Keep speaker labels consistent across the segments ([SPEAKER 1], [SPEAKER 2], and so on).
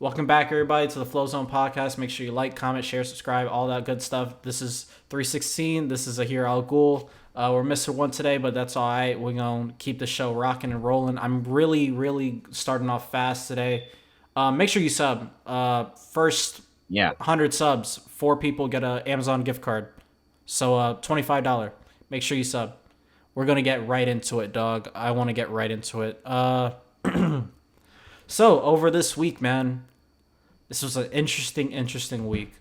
[SPEAKER 1] Welcome back, everybody, to the Flozone Podcast. Make sure you like, comment, share, subscribe, all that good stuff. This is 316. This is a Here Al Ghul. We're missing one today, but that's all right. We're going to keep the show rocking and rolling. I'm really starting off fast today. Make sure you sub. First
[SPEAKER 2] Yeah.
[SPEAKER 1] 100 subs, 4 people get an Amazon gift card. So $25. Make sure you sub. We're going to get right into it, dog. I want to get right into it. So, over this week, man, this was an interesting week.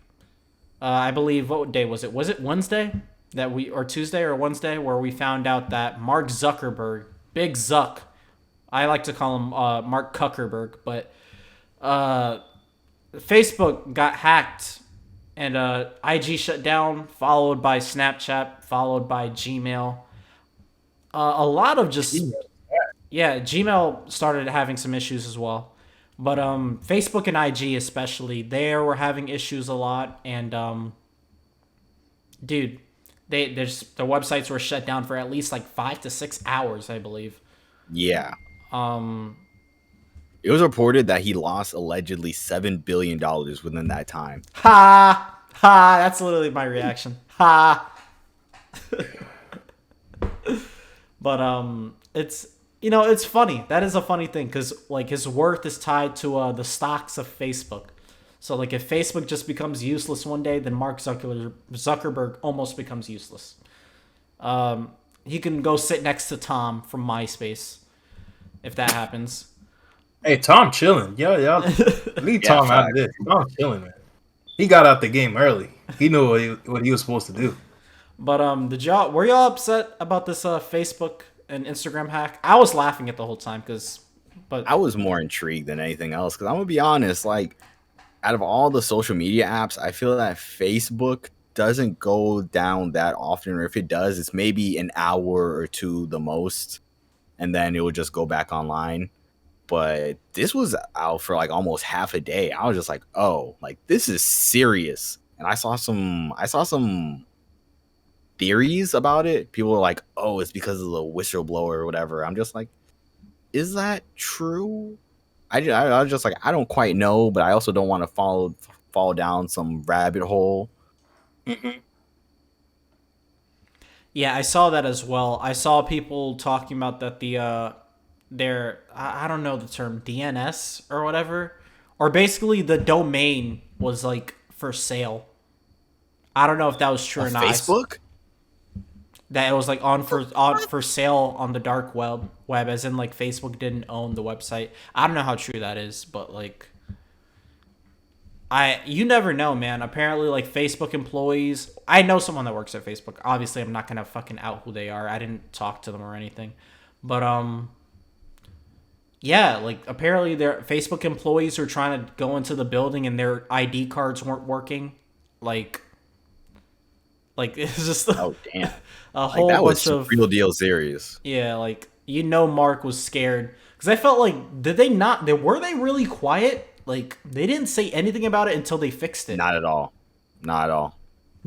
[SPEAKER 1] I believe, what day was it? Was it Wednesday or Tuesday or Wednesday, where we found out that Mark Zuckerberg, Big Zuck, I like to call him Mark Zuckerberg, but Facebook got hacked and IG shut down, followed by Snapchat, followed by Gmail. A lot of just Gmail started having some issues as well. But Facebook and IG especially, they were having issues a lot, and dude, their websites were shut down for at least like 5 to 6 hours, I believe.
[SPEAKER 2] Yeah.
[SPEAKER 1] Um,
[SPEAKER 2] It was reported that he lost allegedly $7 billion within that time.
[SPEAKER 1] ha ha, that's literally my reaction. Ha. But it's funny. That is a funny thing because like his worth is tied to the stocks of Facebook. So like if Facebook just becomes useless one day, then Mark Zuckerberg almost becomes useless. He can go sit next to Tom from MySpace if that happens.
[SPEAKER 3] Hey, Tom chilling. Yo, leave
[SPEAKER 2] Yeah,
[SPEAKER 3] Tom out of this. Tom chilling, man. He got out the game early. He knew what he was supposed to do.
[SPEAKER 1] But were y'all upset about this Facebook and Instagram hack? I was laughing at the whole time but
[SPEAKER 2] I was more intrigued than anything else because I'm going to be honest, like, out of all the social media apps, I feel that Facebook doesn't go down that often, or if it does, it's maybe an hour or two the most, and then it will just go back online. But this was out for like almost half a day. I was just like, oh, like this is serious. And I saw some theories about it. People were like, oh, it's because of the whistleblower or whatever. I'm just like, is that true? I was just like, I don't quite know, but I also don't want to fall down some rabbit hole.
[SPEAKER 1] yeah, I saw that as well. I saw people talking about that their I don't know the term DNS or whatever, or basically the domain was like for sale. I don't know if that was true or not.
[SPEAKER 2] Facebook?
[SPEAKER 1] That it was like on for sale on the dark web, as in like Facebook didn't own the website. I don't know how true that is, but like you never know, man. Apparently, like Facebook employees, I know someone that works at Facebook. Obviously, I'm not gonna fucking out who they are. I didn't talk to them or anything, but yeah, like apparently their Facebook employees are trying to go into the building and their ID cards weren't working. Like it's just
[SPEAKER 2] Oh damn!
[SPEAKER 1] a
[SPEAKER 2] Like
[SPEAKER 1] whole
[SPEAKER 2] that was
[SPEAKER 1] bunch of
[SPEAKER 2] real deal serious.
[SPEAKER 1] yeah, like Mark was scared because I felt like did they not? Were they really quiet? Like they didn't say anything about it until they fixed it.
[SPEAKER 2] Not at all. Not at all.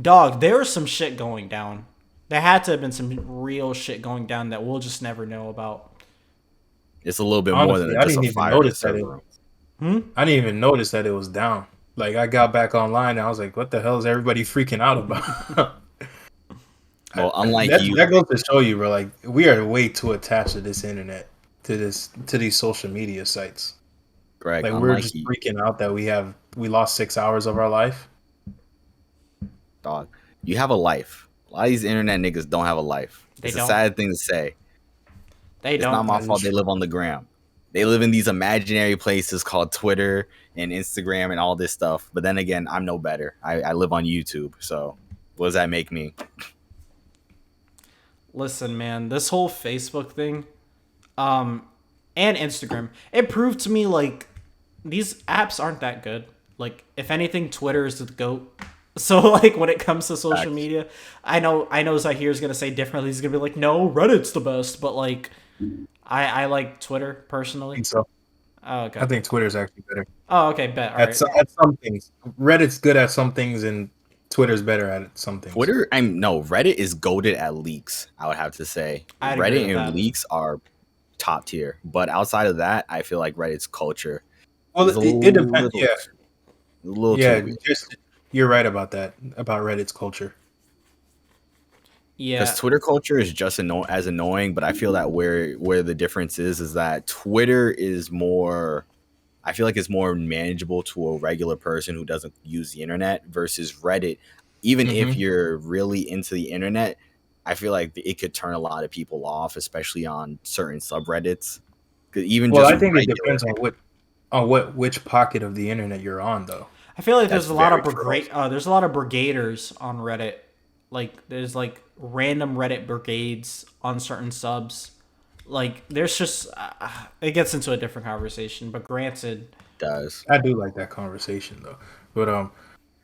[SPEAKER 1] Dog, there was some shit going down. There had to have been some real shit going down that we'll just never know about.
[SPEAKER 2] It's a little bit more
[SPEAKER 3] Honestly,
[SPEAKER 2] than
[SPEAKER 3] I
[SPEAKER 2] just
[SPEAKER 3] didn't
[SPEAKER 2] a
[SPEAKER 3] even
[SPEAKER 2] fire in the
[SPEAKER 3] notice that
[SPEAKER 2] server room.
[SPEAKER 3] I didn't even notice that it was down. Like I got back online and I was like, "What the hell is everybody freaking out about?"
[SPEAKER 2] Well, unlike
[SPEAKER 3] that,
[SPEAKER 2] you,
[SPEAKER 3] that goes to show you, bro. Like we are way too attached to this internet, to these social media sites.
[SPEAKER 2] Greg,
[SPEAKER 3] Like we're
[SPEAKER 2] unlike
[SPEAKER 3] just
[SPEAKER 2] you,
[SPEAKER 3] freaking out that we lost 6 hours of our life.
[SPEAKER 2] dog, you have a life. A lot of these internet niggas don't have a life.
[SPEAKER 1] They
[SPEAKER 2] It's
[SPEAKER 1] don't.
[SPEAKER 2] a sad thing to say.
[SPEAKER 1] They
[SPEAKER 2] It's
[SPEAKER 1] don't.
[SPEAKER 2] not my
[SPEAKER 3] That is
[SPEAKER 2] fault they
[SPEAKER 3] true.
[SPEAKER 2] live on the gram. They live in these imaginary places called Twitter and Instagram and all this stuff. But then again, I'm no better. I live on YouTube. So what does that make me?
[SPEAKER 1] Listen, man, this whole Facebook thing, and Instagram, it proved to me like these apps aren't that good. Like, if anything, Twitter is the goat. So, like, when it comes to social
[SPEAKER 2] Facts.
[SPEAKER 1] media, I know Zahir's gonna say differently. He's gonna be like, no, Reddit's the best. But like, I like Twitter
[SPEAKER 3] I
[SPEAKER 1] personally.
[SPEAKER 3] think so.
[SPEAKER 1] Oh, okay.
[SPEAKER 3] I think Twitter's actually better
[SPEAKER 1] Oh, okay. Bet. All right.
[SPEAKER 3] at some things. Reddit's good at some things, and Twitter's better at some things.
[SPEAKER 2] Reddit is goaded at leaks, I would have to say.
[SPEAKER 1] I'd agree
[SPEAKER 2] Reddit
[SPEAKER 1] with
[SPEAKER 2] and
[SPEAKER 1] that.
[SPEAKER 2] leaks are top tier. But outside of that, I feel like Reddit's culture
[SPEAKER 3] Well,
[SPEAKER 2] It's a
[SPEAKER 3] it depends.
[SPEAKER 2] little,
[SPEAKER 3] Yeah,
[SPEAKER 2] a little too
[SPEAKER 3] yeah.
[SPEAKER 2] weird.
[SPEAKER 3] You're right about that. About Reddit's culture.
[SPEAKER 2] Because
[SPEAKER 1] Yeah,
[SPEAKER 2] Twitter culture is just as annoying, but I feel that where the difference is that Twitter is more. I feel like it's more manageable to a regular person who doesn't use the internet versus Reddit. Even if
[SPEAKER 3] Hmm.
[SPEAKER 2] you're really into the internet, I feel like it could turn a lot of people off, especially on certain subreddits. 'Cause even
[SPEAKER 3] Well,
[SPEAKER 2] just
[SPEAKER 3] I think it
[SPEAKER 2] regular,
[SPEAKER 3] depends on which pocket of the internet you're on, though.
[SPEAKER 1] I feel like
[SPEAKER 2] that's
[SPEAKER 1] there's a lot
[SPEAKER 2] very
[SPEAKER 1] of
[SPEAKER 2] true. Also.
[SPEAKER 1] there's a lot of brigaders on Reddit. Like there's like random Reddit brigades on certain subs. Like there's just it gets into a different conversation. But granted,
[SPEAKER 2] Does
[SPEAKER 3] I do like that conversation though. But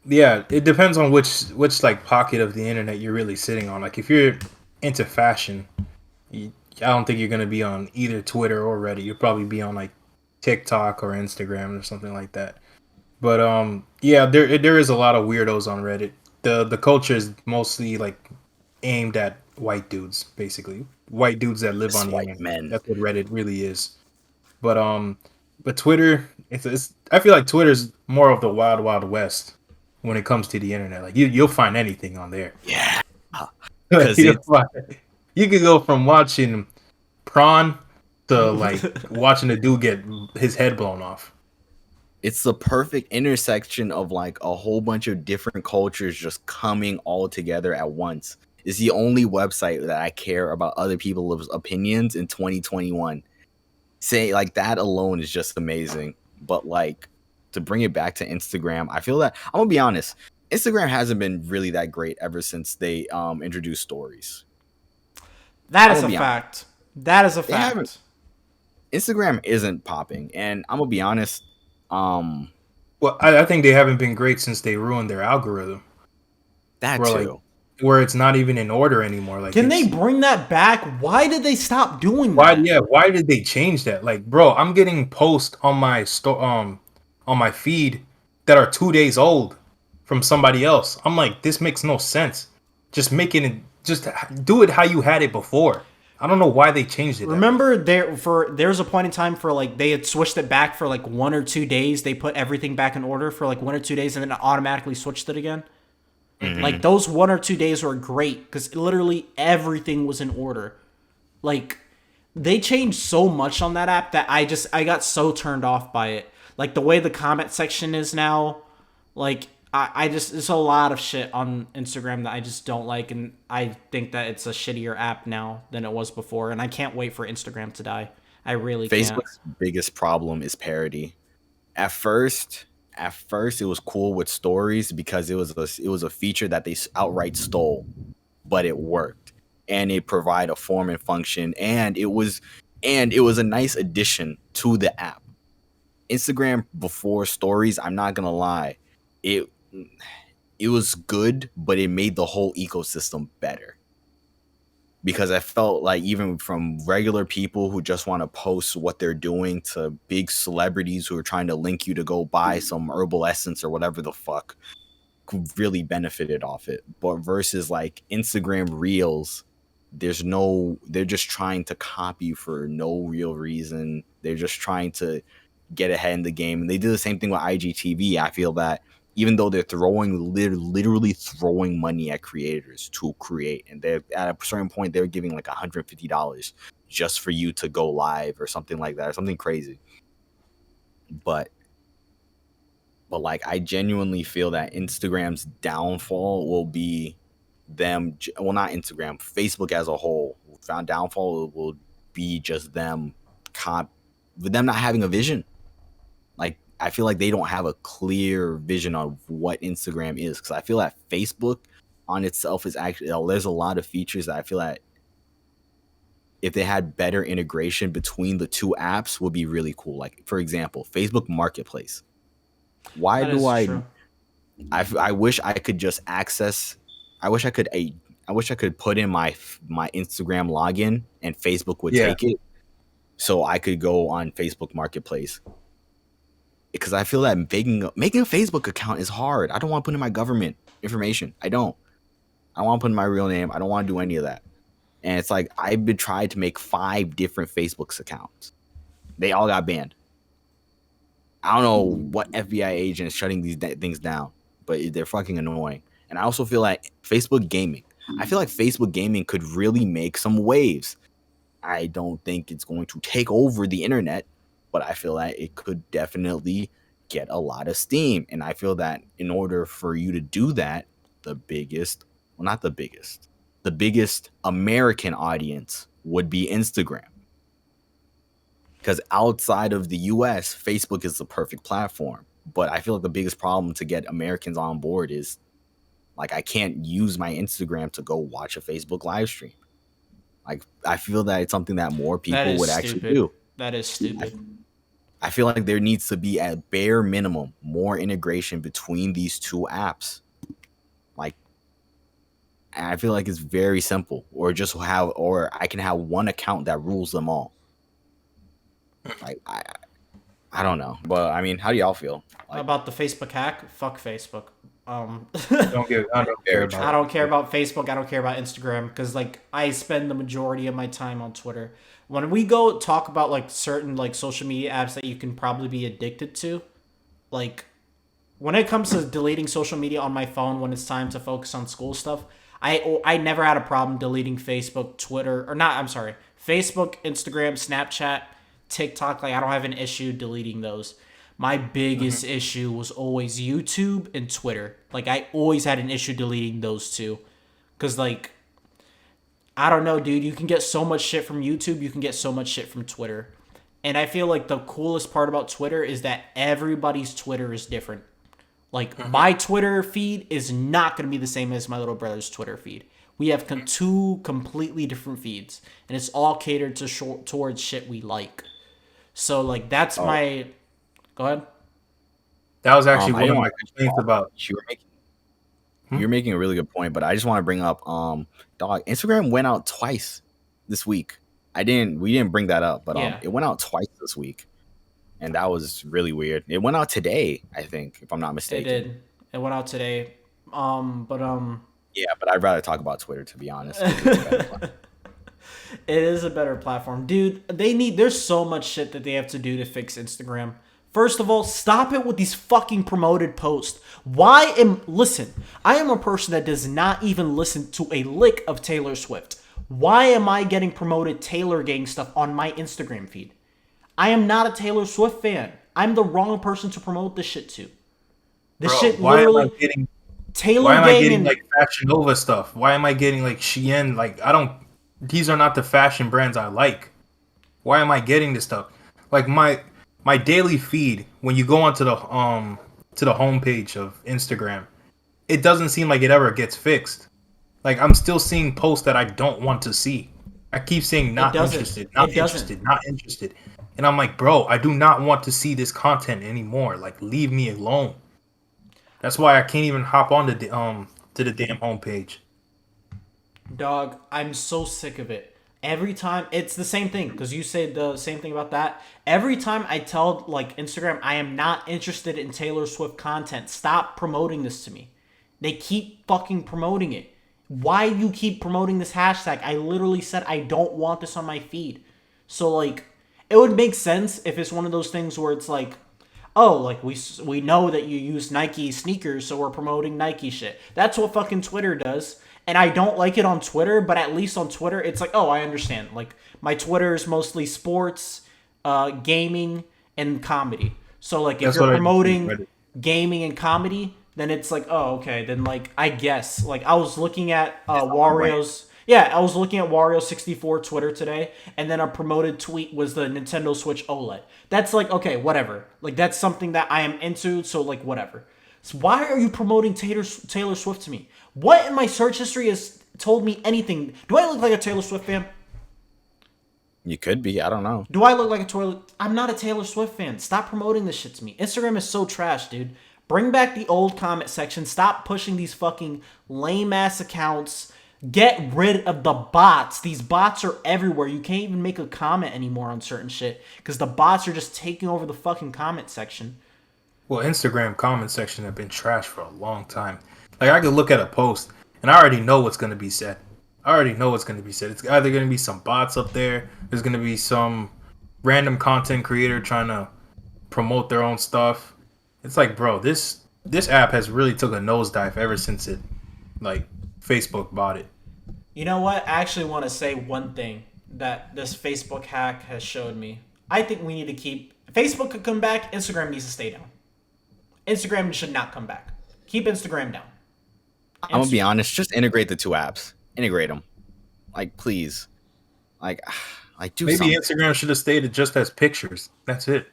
[SPEAKER 3] yeah, it depends on which like pocket of the internet you're really sitting on. Like if you're into fashion, I don't think you're gonna be on either Twitter or Reddit. You'll probably be on like TikTok or Instagram or something like that. But yeah, there is a lot of weirdos on Reddit. The culture is mostly like aimed at white dudes, basically white dudes that live
[SPEAKER 2] it's
[SPEAKER 3] on the
[SPEAKER 2] white
[SPEAKER 3] internet.
[SPEAKER 2] men.
[SPEAKER 3] That's what Reddit really is. But Twitter, it's I feel like Twitter's more of the wild wild west when it comes to the internet. Like you'll find anything on there.
[SPEAKER 2] Yeah,
[SPEAKER 3] Like,
[SPEAKER 2] because it's
[SPEAKER 3] you could go from watching prawn to like watching a dude get his head blown off.
[SPEAKER 2] it's the perfect intersection of like a whole bunch of different cultures just coming all together at once. It's the only website that I care about other people's opinions in 2021. Say like that alone is just amazing. But like to bring it back to Instagram, I feel that I'm gonna be honest. Instagram hasn't been really that great ever since they introduced stories.
[SPEAKER 1] that
[SPEAKER 2] I'm
[SPEAKER 1] is
[SPEAKER 2] gonna
[SPEAKER 1] a
[SPEAKER 2] be honest.
[SPEAKER 1] fact. That is a
[SPEAKER 2] They haven't.
[SPEAKER 1] fact.
[SPEAKER 2] Instagram isn't popping, and I'm gonna be honest. Um,
[SPEAKER 3] Well, I think they haven't been great since they ruined their algorithm.
[SPEAKER 2] that
[SPEAKER 3] Where like
[SPEAKER 2] too.
[SPEAKER 3] where it's not even in order anymore. Like
[SPEAKER 1] Can they
[SPEAKER 3] it's
[SPEAKER 1] bring that back? Why did they stop doing
[SPEAKER 3] why
[SPEAKER 1] that?
[SPEAKER 3] yeah, why did they change that? Like, bro, I'm getting posts on my feed that are 2 days old from somebody else. I'm like, this makes no sense. Just making it just do it how you had it before. I don't know why they changed it that way.
[SPEAKER 1] Remember there was a point in time for like they had switched it back for like 1 or 2 days. They put everything back in order for like 1 or 2 days and then it automatically switched it again. Like those 1 or 2 days were great because literally everything was in order. Like they changed so much on that app that I got so turned off by it. Like the way the comment section is now, like I just there's a lot of shit on Instagram that I just don't like, and I think that it's a shittier app now than it was before, and I can't wait for Instagram to die. I really can't.
[SPEAKER 2] Facebook's biggest problem is parody. At first, it was cool with stories because it was a feature that they outright stole, but it worked and it provided a form and function, and it was a nice addition to the app. Instagram before stories, I'm not gonna lie, it it was good, but it made the whole ecosystem better because I felt like even from regular people who just want to post what they're doing to big celebrities who are trying to link you to go buy some herbal essence or whatever the fuck really benefited off it. But versus like Instagram Reels, they're just trying to copy for no real reason. They're just trying to get ahead in the game. And they do the same thing with IGTV. I feel that even though they're literally throwing money at creators to create, and they're at a certain point they're giving like $150 just for you to go live or something like that, or something crazy. But like I genuinely feel that Instagram's downfall will be them, well, not Instagram, Facebook as a whole. Found downfall will be just them with them not having a vision. Like I feel like they don't have a clear vision of what Instagram is, because I feel that Facebook on itself is actually, there's a lot of features that I feel that if they had better integration between the two apps would be really cool. Like for example, Facebook Marketplace. Why
[SPEAKER 1] That
[SPEAKER 2] do
[SPEAKER 1] is true.
[SPEAKER 2] I wish I could just access. I wish I could. I wish I could put in my Instagram login and Facebook would
[SPEAKER 3] Yeah.
[SPEAKER 2] take it, so I could go on Facebook Marketplace. Because I feel that making a Facebook account is hard. I don't want to put in my government information. I don't want to put in my real name. I don't want to do any of that. And it's like I've been trying to make 5 different Facebook's accounts. They all got banned. I don't know what FBI agent is shutting these things down, but they're fucking annoying. And I also feel like Facebook gaming. I feel like Facebook gaming could really make some waves. I don't think it's going to take over the internet, but I feel like it could definitely get a lot of steam. And I feel that in order for you to do that, the biggest, well, not the biggest American audience would be Instagram. Because outside of the US, Facebook is the perfect platform. But I feel like the biggest problem to get Americans on board is like I can't use my Instagram to go watch a Facebook live stream. Like I feel that it's something that more people would actually do.
[SPEAKER 1] That is stupid.
[SPEAKER 2] I feel like there needs to be at bare minimum more integration between these two apps. Like I feel like it's very simple, or I can have one account that rules them all. Like I don't know, but I mean, how do y'all feel
[SPEAKER 1] about the Facebook hack? Fuck Facebook.
[SPEAKER 3] I don't care
[SPEAKER 1] about Facebook. I don't care about Instagram because like I spend the majority of my time on Twitter. When we go talk about like certain like social media apps that you can probably be addicted to, like when it comes to deleting social media on my phone when it's time to focus on school stuff, I never had a problem deleting Facebook, Twitter, or not. I'm sorry, Facebook, Instagram, Snapchat, TikTok. Like I don't have an issue deleting those. My biggest issue was always YouTube and Twitter. Like, I always had an issue deleting those two. Because, like, I don't know, dude. You can get so much shit from YouTube. You can get so much shit from Twitter. And I feel like the coolest part about Twitter is that everybody's Twitter is different. Like, my Twitter feed is not going to be the same as my little brother's Twitter feed. We have two completely different feeds. And it's all catered towards shit we like. So, like, that's my... Go ahead.
[SPEAKER 3] That was actually one of my complaints about.
[SPEAKER 2] You're making a really good point, but I just want to bring up, dog. Instagram went out twice this week. We didn't bring that up, but it went out twice this week, and that was really weird. It went out today, I think, if I'm not mistaken.
[SPEAKER 1] It did. It went out today.
[SPEAKER 2] Yeah, but I'd rather talk about Twitter, to be honest.
[SPEAKER 1] It is a better platform, dude. There's so much shit that they have to do to fix Instagram. First of all, stop it with these fucking promoted posts. Listen, I am a person that does not even listen to a lick of Taylor Swift. Why am I getting promoted Taylor gang stuff on my Instagram feed? I am not a Taylor Swift fan. I'm the wrong person to promote this shit to.
[SPEAKER 3] Why am I getting like Fashion Nova stuff? Why am I getting like Shein? Like these are not the fashion brands I like. Why am I getting this stuff? Like my daily feed, when you go onto the homepage of Instagram, it doesn't seem like it ever gets fixed. Like I'm still seeing posts that I don't want to see. I keep saying not interested. And I'm like, bro, I do not want to see this content anymore. Like leave me alone. That's why I can't even hop on to the damn homepage.
[SPEAKER 1] Dog, I'm so sick of it. Every time, it's the same thing, because you said the same thing about that. Every time I tell, like, Instagram, I am not interested in Taylor Swift content, stop promoting this to me. They keep fucking promoting it. Why you keep promoting this hashtag? I literally said I don't want this on my feed. So, like, it would make sense if it's one of those things where it's like, oh, like, we know that you use Nike sneakers, so we're promoting Nike shit. That's what fucking Twitter does. And I don't like it on Twitter, but at least on Twitter, it's like, oh, I understand. Like, my Twitter is mostly sports, gaming, and comedy. So, like, if you're promoting gaming and comedy, then it's like, oh, okay. Then, like, I guess. Like, I was looking at Wario's... Yeah, I was looking at Wario64 Twitter today, and then a promoted tweet was the Nintendo Switch OLED. That's like, okay, whatever. Like, that's something that I am into, so, like, whatever. So why are you promoting Taylor Swift to me? What in my search history has told me anything? Do I look like a Taylor Swift fan?
[SPEAKER 2] You could be. I don't know.
[SPEAKER 1] Do I look like a Taylor... I'm not a Taylor Swift fan. Stop promoting this shit to me. Instagram is so trash, dude. Bring back the old comment section. Stop pushing these fucking lame-ass accounts. Get rid of the bots. These bots are everywhere. You can't even make a comment anymore on certain shit because the bots are just taking over the fucking comment section.
[SPEAKER 3] Well, Instagram comment section have been trash for a long time. Like, I could look at a post, and I already know what's going to be said. It's either going to be some bots up there. There's going to be some random content creator trying to promote their own stuff. It's like, bro, this app has really took a nosedive ever since it like Facebook bought it.
[SPEAKER 1] You know what? I actually want to say one thing that this Facebook hack has showed me. I think we need to keep Facebook could come back. Instagram needs to stay down. Instagram should not come back. Keep Instagram down.
[SPEAKER 2] I'm gonna be honest. Just integrate the two apps. Integrate them, like please. Like, do
[SPEAKER 3] Maybe
[SPEAKER 2] something.
[SPEAKER 3] Instagram should have stayed just as pictures. That's it.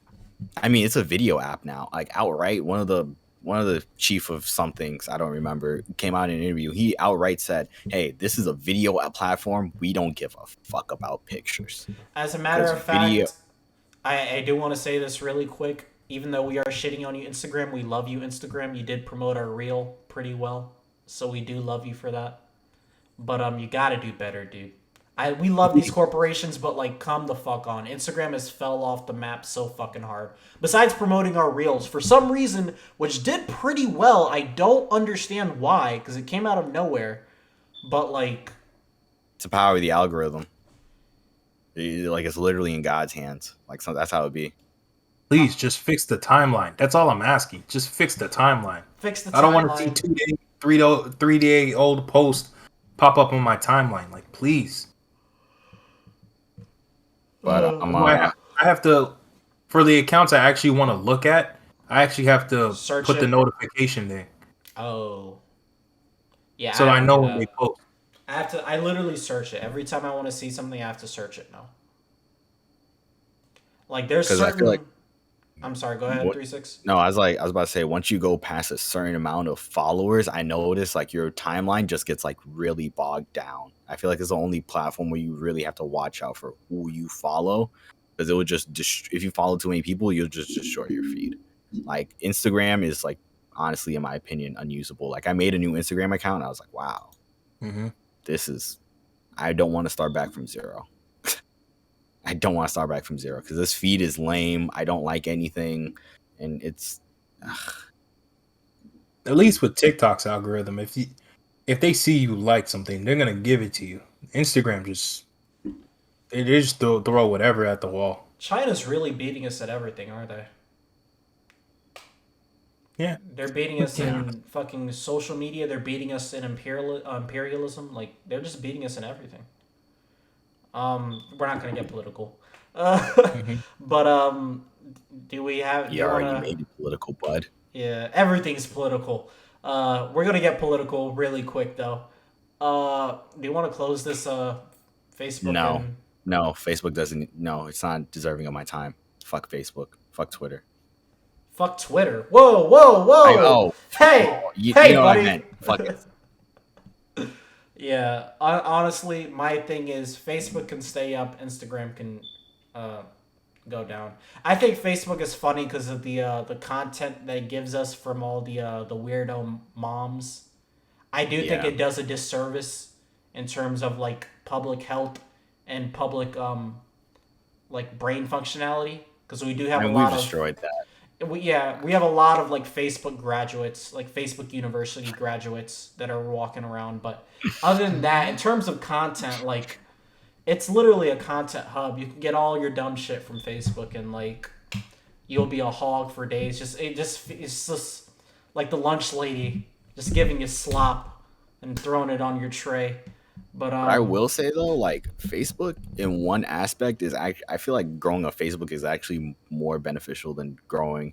[SPEAKER 2] I mean, it's a video app now. Like outright, one of the chief of somethings, I don't remember, came out in an interview. He outright said, "Hey, this is a video platform. We don't give a fuck about pictures."
[SPEAKER 1] As a matter of fact,
[SPEAKER 2] video-
[SPEAKER 1] I do want to say this really quick. Even though we are shitting on you, Instagram, we love you, Instagram. You did promote our reel pretty well, so we do love you for that. But you gotta do better, dude. We love these corporations, but like, come the fuck on. Instagram has fell off the map so fucking hard. Besides promoting our reels, for some reason, which did pretty well. I don't understand why, because it came out of nowhere. But like,
[SPEAKER 2] it's the power of the algorithm. Like it's literally in God's hands. Like so, that's how it would be.
[SPEAKER 3] Please just fix the timeline. That's all I'm asking. Just fix the timeline.
[SPEAKER 1] fix the timeline.
[SPEAKER 3] I don't want to see 2-day, 3-day old posts pop up on my timeline. Like, please.
[SPEAKER 2] But
[SPEAKER 3] I have to, for the accounts I actually want to look at, I actually have to
[SPEAKER 1] Search
[SPEAKER 3] put
[SPEAKER 1] it.
[SPEAKER 3] the notification there.
[SPEAKER 1] Oh. Yeah.
[SPEAKER 3] So I know when they post.
[SPEAKER 1] I literally search it. Every time I want to see something, I have to search it now. Like there's certain...
[SPEAKER 2] I feel like
[SPEAKER 1] I'm sorry, go ahead, 36.
[SPEAKER 2] No, I was about to say, once you go past a certain amount of followers, I notice like your timeline just gets like really bogged down. I feel like it's the only platform where you really have to watch out for who you follow, because it would just if you follow too many people, you'll just destroy your feed. Like Instagram is like, honestly, in my opinion, unusable. Like I made a new Instagram account and I was like, wow, I don't want to start back from zero. I don't want to start back from zero because this feed is lame. I don't like anything, and it's.
[SPEAKER 3] At least with TikTok's algorithm, if they see you like something, they're gonna give it to you. Instagram they just throw whatever at the wall.
[SPEAKER 1] China's really beating us at everything, aren't they?
[SPEAKER 3] Yeah,
[SPEAKER 1] they're beating us in fucking social media. They're beating us in imperialism. Like they're just beating us in everything. We're not gonna get political, but do we have?
[SPEAKER 2] You already made it political, bud.
[SPEAKER 1] Yeah, everything's political. We're gonna get political really quick though. Do you want to close this Facebook?
[SPEAKER 2] No, Facebook doesn't. No, it's not deserving of my time. Fuck Facebook. Fuck Twitter.
[SPEAKER 1] Fuck Twitter. Whoa. Hey,
[SPEAKER 2] you
[SPEAKER 1] hey,
[SPEAKER 2] know
[SPEAKER 1] buddy.
[SPEAKER 2] what I meant. Fuck it.
[SPEAKER 1] Yeah, honestly, my thing is Facebook can stay up, Instagram can go down. I think Facebook is funny because of the content that it gives us from all the weirdo moms. I do think it does a disservice in terms of like public health and public like brain functionality, because we do have a lot
[SPEAKER 2] we've destroyed that.
[SPEAKER 1] We have a lot of like Facebook graduates, like Facebook University graduates that are walking around. But other than that, in terms of content, like it's literally a content hub. You can get all your dumb shit from Facebook, and like you'll be a hog for days. It's just like the lunch lady just giving you slop and throwing it on your tray. But
[SPEAKER 2] I will say though, like Facebook in one aspect is I feel like growing a Facebook is actually more beneficial than growing.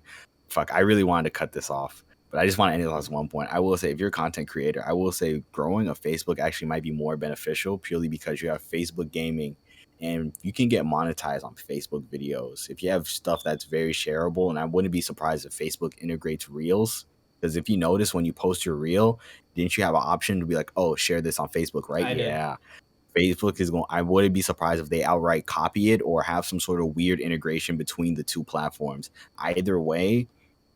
[SPEAKER 2] I really wanted to cut this off, but I just want to end it on one point. I will say, if you're a content creator, I will say growing a Facebook actually might be more beneficial purely because you have Facebook gaming and you can get monetized on Facebook videos. If you have stuff that's very shareable, and I wouldn't be surprised if Facebook integrates Reels. Because if you notice when you post your reel, didn't you have an option to be like, oh, share this on Facebook, right?
[SPEAKER 1] I did.
[SPEAKER 2] Yeah. Facebook is going, I wouldn't be surprised if they outright copy it or have some sort of weird integration between the two platforms. Either way,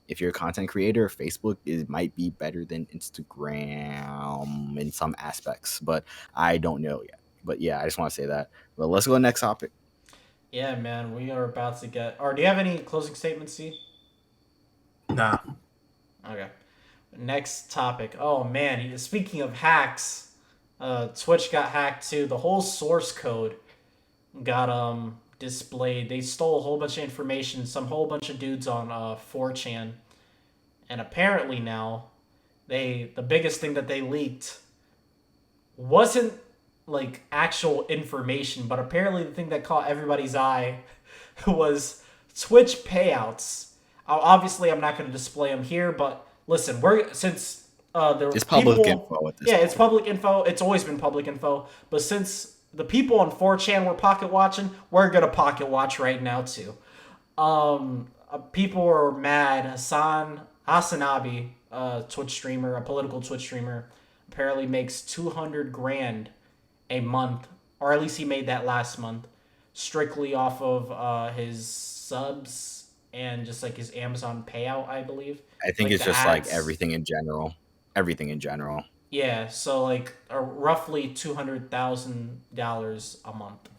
[SPEAKER 2] if you're a content creator, Facebook might be better than Instagram in some aspects, but I don't know yet. But yeah, I just want to say that. But let's go to the next topic.
[SPEAKER 1] Yeah, man, we are about to get. Or do you have any closing statements, C?
[SPEAKER 3] Nah.
[SPEAKER 1] Okay. Next topic. Oh man, speaking of hacks, Twitch got hacked too. The whole source code got displayed. They stole a whole bunch of information, some whole bunch of dudes on 4chan, and apparently now the biggest thing that they leaked wasn't like actual information, but apparently the thing that caught everybody's eye was Twitch payouts. Obviously, I'm not going to display them here, but listen,
[SPEAKER 2] It's public info at this point.
[SPEAKER 1] It's public info. It's always been public info, but since the people on 4chan were pocket watching, we're gonna pocket watch right now too. People were mad. Hasanabi, Twitch streamer, a political Twitch streamer, apparently makes 200 grand a month, or at least he made that last month, strictly off of his subs and just like his Amazon payout, I believe.
[SPEAKER 2] I think
[SPEAKER 1] Like
[SPEAKER 2] it's
[SPEAKER 1] the
[SPEAKER 2] just like
[SPEAKER 1] ads.
[SPEAKER 2] everything in general. Everything in general.
[SPEAKER 1] Yeah, so like roughly $200,000 a month,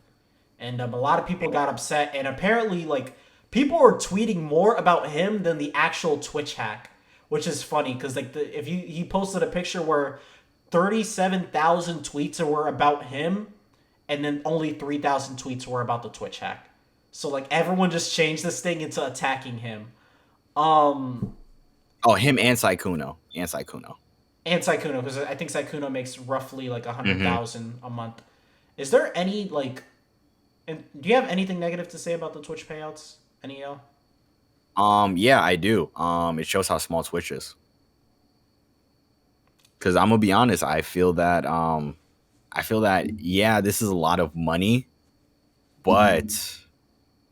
[SPEAKER 1] and a lot of people got upset, and apparently like people were tweeting more about him than the actual Twitch hack, which is funny because like he posted a picture where 37,000 tweets were about him, and then only 3,000 tweets were about the Twitch hack. So like everyone just changed this thing into attacking him.
[SPEAKER 2] Oh, him and Saikuno.
[SPEAKER 1] And Saikuno, because I think Saikuno makes roughly like 100,000 a month. Is there any like, and do you have anything negative to say about the Twitch payouts? Any
[SPEAKER 2] Yeah, I do. It shows how small Twitch is. Because I'm gonna be honest, I feel that yeah, this is a lot of money, but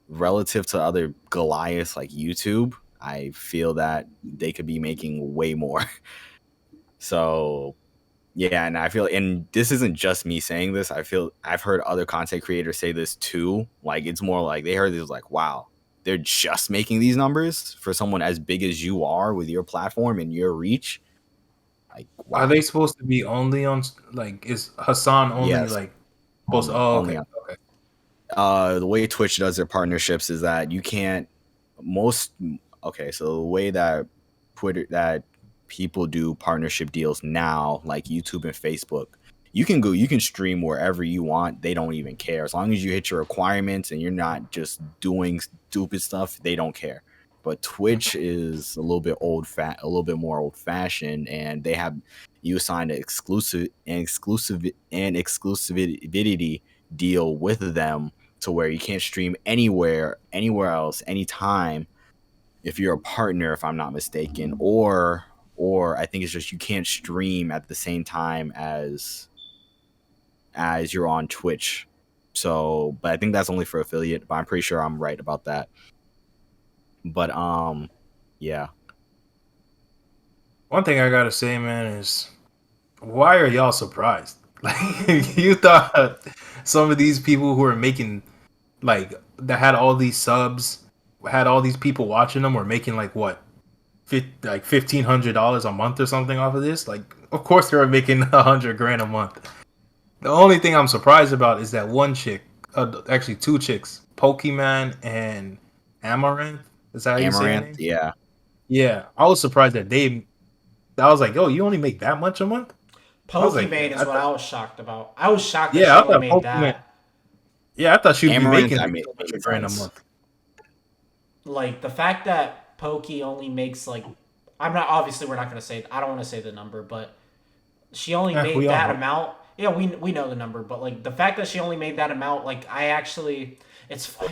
[SPEAKER 2] relative to other Goliaths like YouTube, I feel that they could be making way more. So yeah, and I feel, and this isn't just me saying this. I feel I've heard other content creators say this too. Like it's more like they heard this like, wow, they're just making these numbers for someone as big as you are with your platform and your reach. Like, wow.
[SPEAKER 3] Are they supposed to be only on like? Is Hassan only
[SPEAKER 2] Yes.
[SPEAKER 3] like supposed?
[SPEAKER 2] Only
[SPEAKER 3] Okay.
[SPEAKER 2] The way Twitch does their partnerships is that you can't so the way that people do partnership deals now, like YouTube and Facebook, you can stream wherever you want. They don't even care. As long as you hit your requirements and you're not just doing stupid stuff, they don't care. But Twitch is a little bit more old fashioned, and they have you sign an exclusivity deal with them to where you can't stream anywhere else, anytime, if you're a partner, if I'm not mistaken, or I think it's just you can't stream at the same time as you're on Twitch. So, but I think that's only for affiliate, but I'm pretty sure I'm right about that. But yeah.
[SPEAKER 3] One thing I gotta say, man, is why are y'all surprised? Like you thought some of these people who are making like that had all these subs, had all these people watching them, were making like what, like $1,500 a month or something off of this? Like, of course they were making 100 grand a month. The only thing I'm surprised about is that one chick, actually two chicks, Pokemon and Amaranth. Is that how you say her name?
[SPEAKER 2] Yeah.
[SPEAKER 3] Yeah, I was surprised that I was like, oh, you only make that much a month?
[SPEAKER 1] Pokemon is what I was shocked about. I was shocked that
[SPEAKER 3] Yeah, I
[SPEAKER 1] she only
[SPEAKER 3] thought
[SPEAKER 1] made
[SPEAKER 3] Pokemon.
[SPEAKER 1] that.
[SPEAKER 3] Yeah, I thought she'd be
[SPEAKER 2] Amaranth,
[SPEAKER 3] making
[SPEAKER 2] I
[SPEAKER 3] like
[SPEAKER 2] made
[SPEAKER 3] 200 grand a
[SPEAKER 2] sense.
[SPEAKER 3] month.
[SPEAKER 1] Like the fact that Pokey only makes like, I'm not, obviously we're not gonna say, I don't want to say the number, but she only made
[SPEAKER 3] we all
[SPEAKER 1] that
[SPEAKER 3] know.
[SPEAKER 1] amount. Yeah, we know the number, but like the fact that she only made that amount, like I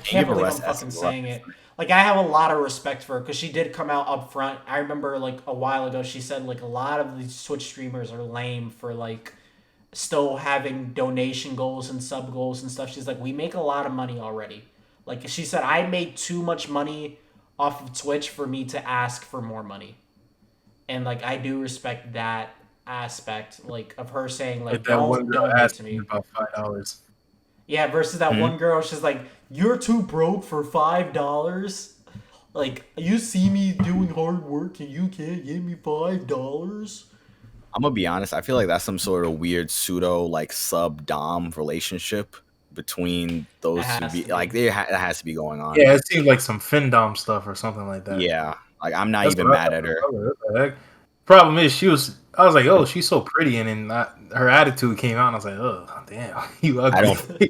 [SPEAKER 1] can't believe I'm fucking saying it. Like I have a lot of respect for her because she did come out up front. I remember like a while ago she said like a lot of these Twitch streamers are lame for like still having donation goals and sub goals and stuff. She's like, we make a lot of money already. Like she said, I made too much money off of Twitch for me to ask for more money. And like I do respect that aspect, like of her saying like,
[SPEAKER 3] That one girl
[SPEAKER 1] donate
[SPEAKER 3] asked
[SPEAKER 1] to
[SPEAKER 3] me
[SPEAKER 1] me.
[SPEAKER 3] about $5.
[SPEAKER 1] Yeah, versus that one girl, she's like, you're too broke for $5. Like, you see me doing hard work and you can't give me $5.
[SPEAKER 2] I'm gonna be honest, I feel like that's some sort of weird pseudo like sub dom relationship between those
[SPEAKER 1] That
[SPEAKER 2] two.
[SPEAKER 1] has to be.
[SPEAKER 2] Like that has to be going on.
[SPEAKER 3] Yeah, it seems like some Findom stuff or something like that.
[SPEAKER 2] Yeah. Like I'm not
[SPEAKER 3] That's
[SPEAKER 2] even
[SPEAKER 3] what I
[SPEAKER 2] mad at her.
[SPEAKER 3] thought. What the heck? Problem is, I was like, oh, she's so pretty, and then her attitude came out, and I was like, oh, damn, you ugly.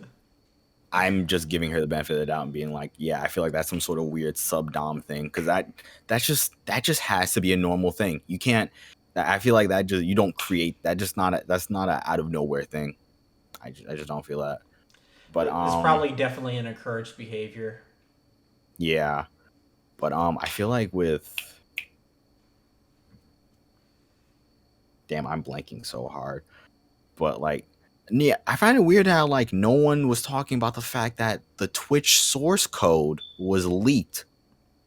[SPEAKER 2] I'm just giving her the benefit of the doubt and being like, yeah, I feel like that's some sort of weird sub-dom thing, because that just has to be a normal thing. You can't. I feel like that just, you don't create that. That's not a out of nowhere thing. I just don't feel that. But
[SPEAKER 1] It's probably definitely an encouraged behavior.
[SPEAKER 2] yeah. But I feel like with, damn, I'm blanking so hard. But like, yeah, I find it weird how like no one was talking about the fact that the Twitch source code was leaked,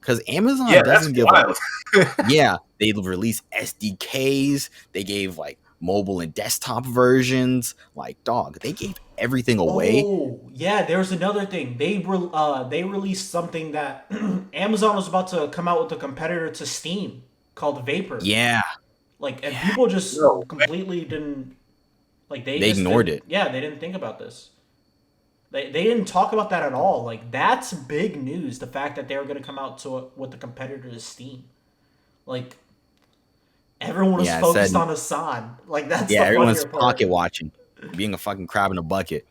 [SPEAKER 2] because Amazon
[SPEAKER 3] Yeah, that's
[SPEAKER 2] doesn't give up.
[SPEAKER 3] wild.
[SPEAKER 2] Yeah, they release SDKs. They gave like mobile and desktop versions. Like, dog, they gave everything away.
[SPEAKER 1] Oh yeah, there's another thing. They released something that Amazon was about to come out with a competitor to Steam called Vapor.
[SPEAKER 2] Yeah,
[SPEAKER 1] Like, and people just
[SPEAKER 3] No.
[SPEAKER 1] completely didn't like they
[SPEAKER 2] they
[SPEAKER 1] just
[SPEAKER 2] ignored
[SPEAKER 1] didn't,
[SPEAKER 2] it.
[SPEAKER 1] Yeah, they didn't think about this. They didn't talk about that at all. Like, that's big news. The fact that they were going to come out with the competitor to Steam. Like, everyone was
[SPEAKER 2] Yeah, it
[SPEAKER 1] focused
[SPEAKER 2] said,
[SPEAKER 1] on Hassan. Like, that's
[SPEAKER 2] yeah,
[SPEAKER 1] the
[SPEAKER 2] everyone's
[SPEAKER 1] funnier part.
[SPEAKER 2] pocket watching, being a fucking crab in a bucket.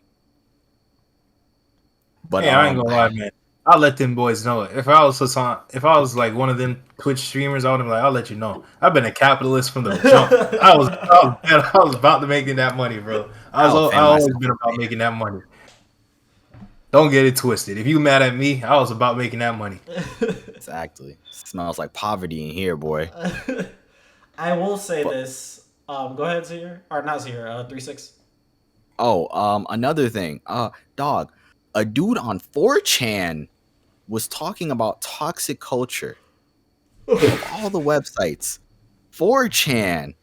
[SPEAKER 2] But
[SPEAKER 3] Hey, I ain't gonna lie, man. I'll let them boys know it. If I was like one of them Twitch streamers, I would be like, I'll let you know. I've been a capitalist from the jump. I was about to making that money, bro. I always been about making that money. Don't get it twisted. If you mad at me, I was about making that money.
[SPEAKER 2] Exactly. Smells like poverty in here, boy.
[SPEAKER 1] I will say this. Go ahead, Zero. Or not Zero, 3-6.
[SPEAKER 2] Oh, another thing. Dog, a dude on 4chan was talking about toxic culture. Of all the websites, 4chan,